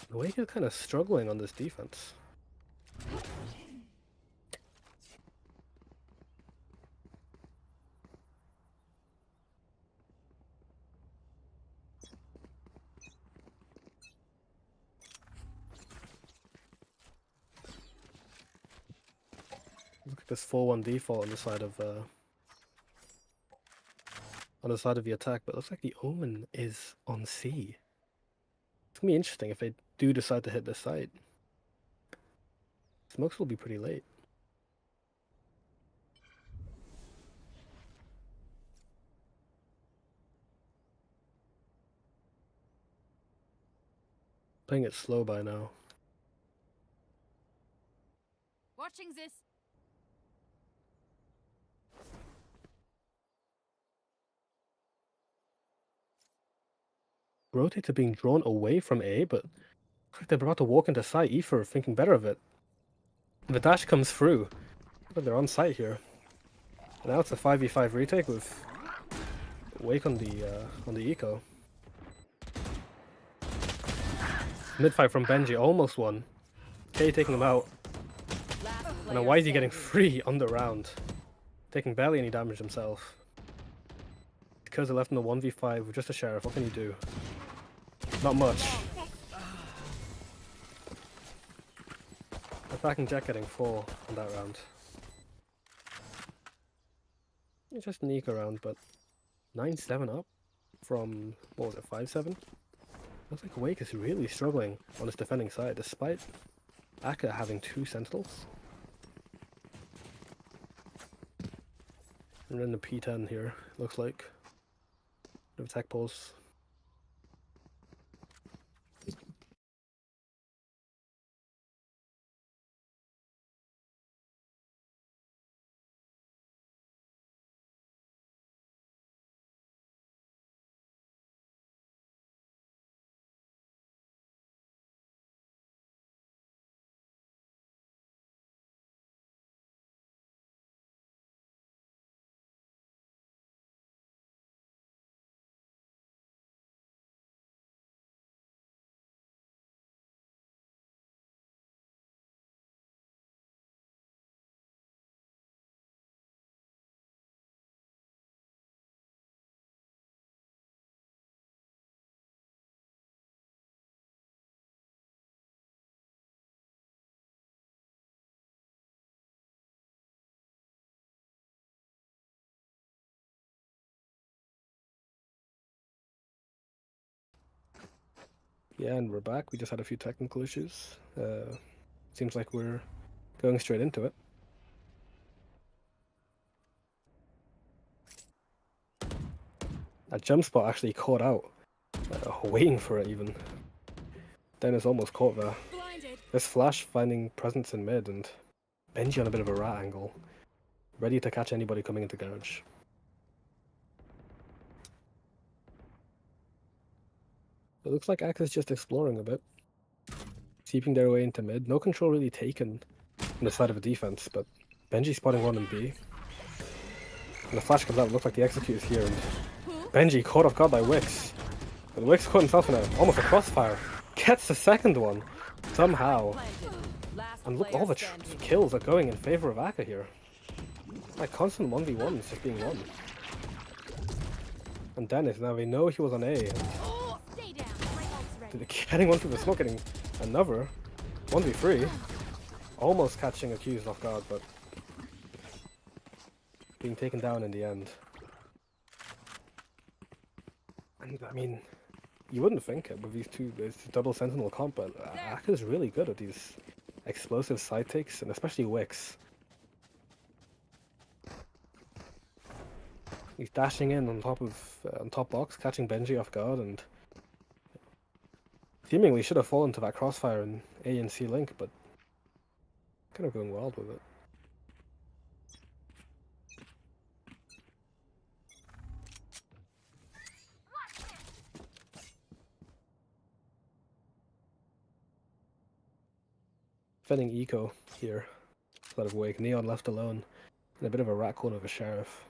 The Wake is kind of struggling on this defense. Look at this 4-1 default on the side of the attack, but it looks like the Omen is on C. It's gonna be interesting if they do decide to hit this site. Smokes will be pretty late. Playing it slow by now. Watching this. Rotates are being drawn away from A, but looks like they're about to walk into site. Aoife thinking better of it. The dash comes through. But they're on site here. And now it's a 5v5 retake with Wake on the eco. Mid-fight from Benji, almost won. K taking him out. And now why is he getting free on the round? Taking barely any damage himself. Because they're left in the 1v5 with just a sheriff, what can you do? Not much. Attacking Jet getting 4 on that round. It's just an eco round, but 9-7 up from, what was it, 5-7? Looks like Wake is really struggling on his defending side, despite Akka having 2 sentinels. And then the P10 here, looks like. Bit of attack pulse. Yeah, and we're back. We just had a few technical issues. Seems like we're going straight into it. That jump spot actually caught out, waiting for it even. Dennis almost caught there. Blinded. This flash finding presence in mid, and Benji on a bit of a rat angle, ready to catch anybody coming into garage. It looks like Axe is just exploring a bit, seeping their way into mid. No control really taken on the side of the defense, but Benji spotting one in B. And the flash comes out, it looks like the execute is here, and Benji caught off guard by Wix. But Wix caught himself in almost a crossfire. Gets the second one, somehow. And look, all the kills are going in favor of Akka here. Like constant 1v1s just being won. And Dennis, now we know he was on A. Stay down. My ult's ready. Getting one through the smoke, getting another 1v3. Almost catching accused off guard, but being taken down in the end. And I mean, you wouldn't think it with these two, this double sentinel comp, but Akka's really good at these explosive side takes, and especially Wix. He's dashing in on top box, catching Benji off guard, and seemingly should have fallen to that crossfire in A and C link, but kind of going wild with it. Defending eco here, instead of Wake. Neon left alone. And a bit of a rat corner of a sheriff.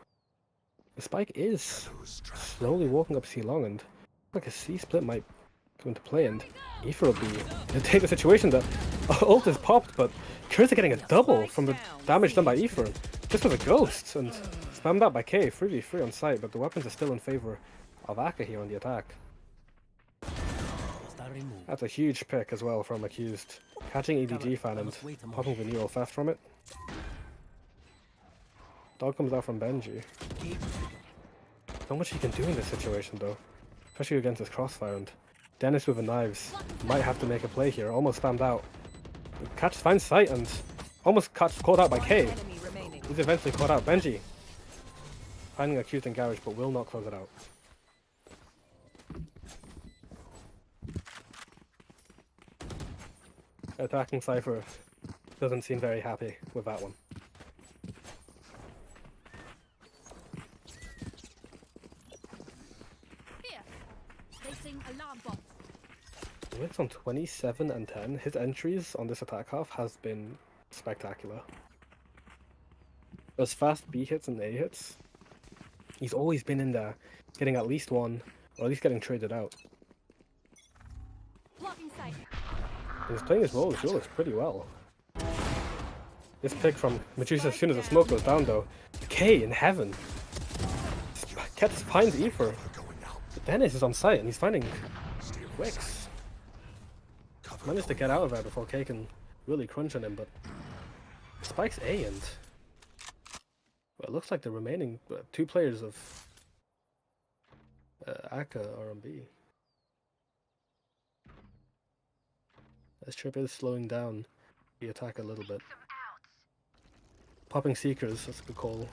The spike is slowly walking up C long, and like a C split might come into play, and Aoife will be to take the situation that ult is popped, but kirrans are getting a double from the damage done by Aoife, just with a ghost, and spammed out by K, 3v3 on site, but the weapons are still in favour of Akka here on the attack. That's a huge pick as well from Accused, catching EDG fan and popping the neural theft from it. Dog comes out from Benji. Not much he can do in this situation though, especially against his crossfire, and Dennis with the knives might have to make a play here, almost spammed out. Finds sight and almost caught out by K. He's eventually caught out. Benji finding Accused in garage but will not close it out. Attacking Cypher doesn't seem very happy with that one. It's on 27 and 10. His entries on this attack half has been spectacular. Those fast B hits and A hits, he's always been in there, getting at least one, or at least getting traded out. He's playing his role as Duelist pretty well. This pick from Medusa as soon as the smoke goes down though. K in heaven. Kets finds Aoife. Dennis is on site and he's finding Wix. Managed to get out of there before K can really crunch on him, but Spike's A, and well, it looks like the remaining two players of Akka are on B. This trip is slowing down the attack a little bit. Popping Seekers, that's a good call.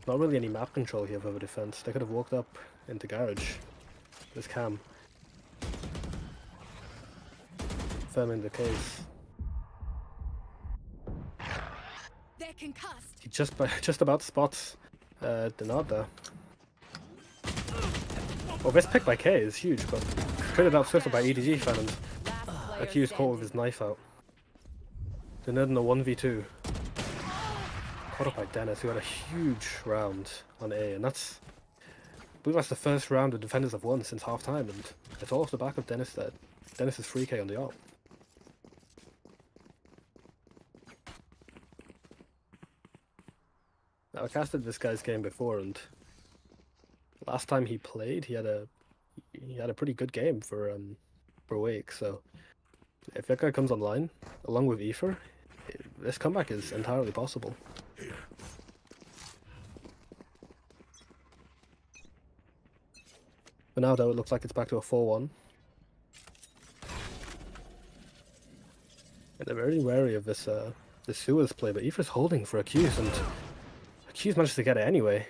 Not really any map control here for the defense. They could have walked up into garage. This cam. Firming the case. They're concussed. He just about spots Denard there. Well, this pick by K is huge, but traded out swiftly by EDG fan and Accused caught with his knife out. Denard in a 1v2. Caught up by Dennis, who had a huge round on A, and that's, I believe that's the first round the defenders have won since half time, and it's all off the back of Dennis there. Dennis's 3k on the op. Now, I casted this guy's game before, and last time he played, he had a pretty good game for Wake. So if that guy comes online along with Aoife, this comeback is entirely possible. For now, though, it looks like it's back to a 4-1. And they're very wary of this Suez play, but Aoife's holding for Accused, and Accused managed to get it anyway.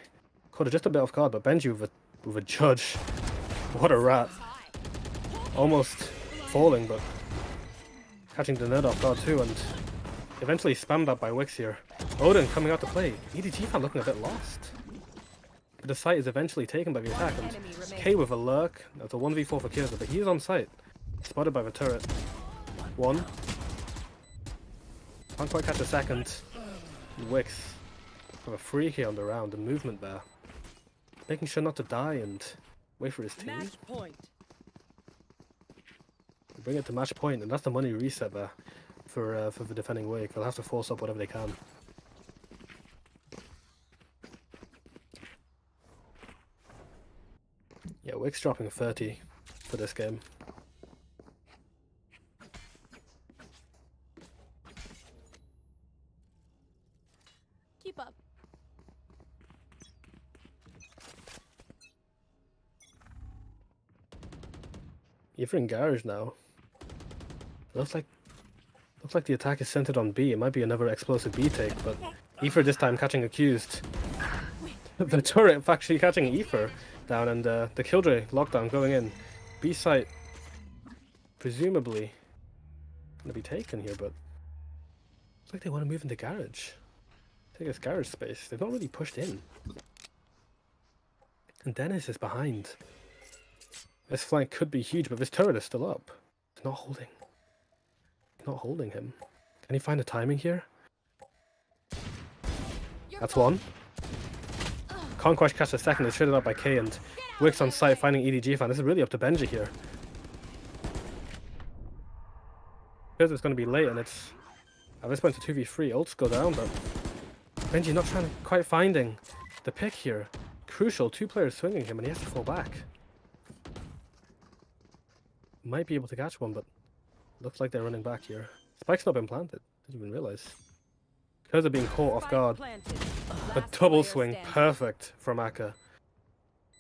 Caught it just a bit off guard, but Benji with a judge. What a rat. Almost falling, but catching the nerd off guard too, and eventually spammed that by Wix here. Odin coming out to play. EDG fan looking a bit lost. But the site is eventually taken by the attack, and K with a lurk. That's a 1v4 for Kirza, but he is on site. Spotted by the turret. One. Can't quite catch a second. Wix with a free here on the round, the movement there. Making sure not to die and wait for his team. Match point. Bring it to match point, and that's the money reset there for the defending Wake. They'll have to force up whatever they can. Yeah, Wake's dropping 30 for this game. Keep up. Even in garage now. Looks like the attack is centered on B. It might be another explosive B take, but Aoife this time catching Accused. The turret actually catching Aoife down, and the Killjoy lockdown going in. B site presumably gonna be taken here, but looks like they want to move into garage. Take this garage space. They've not really pushed in. And Dennis is behind. This flank could be huge, but this turret is still up. It's not holding. It's not holding him. Can he find the timing here? That's one. Can't quite catch the second. It's traded out by K, and Wicks on site finding EDG fan. This is really up to Benji here. Because it's going to be late, and it's at this point it's a 2v3. Ults go down, but Benji not quite finding the pick here. Crucial, 2 players swinging him, and he has to fall back. Might be able to catch one, but looks like they're running back here. Spike's not been planted. Didn't even realize. Because of being caught off guard. A double swing, perfect from Aka.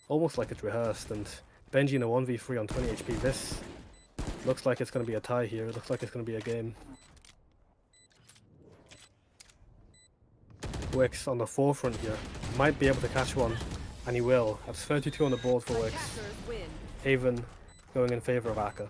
Almost like it's rehearsed, and Benji in a 1v3 on 20 HP. This looks like it's going to be a tie here. It looks like it's going to be a game. Wicks on the forefront here. Might be able to catch one, and he will. That's 32 on the board for Wicks. Haven going in favor of Aka.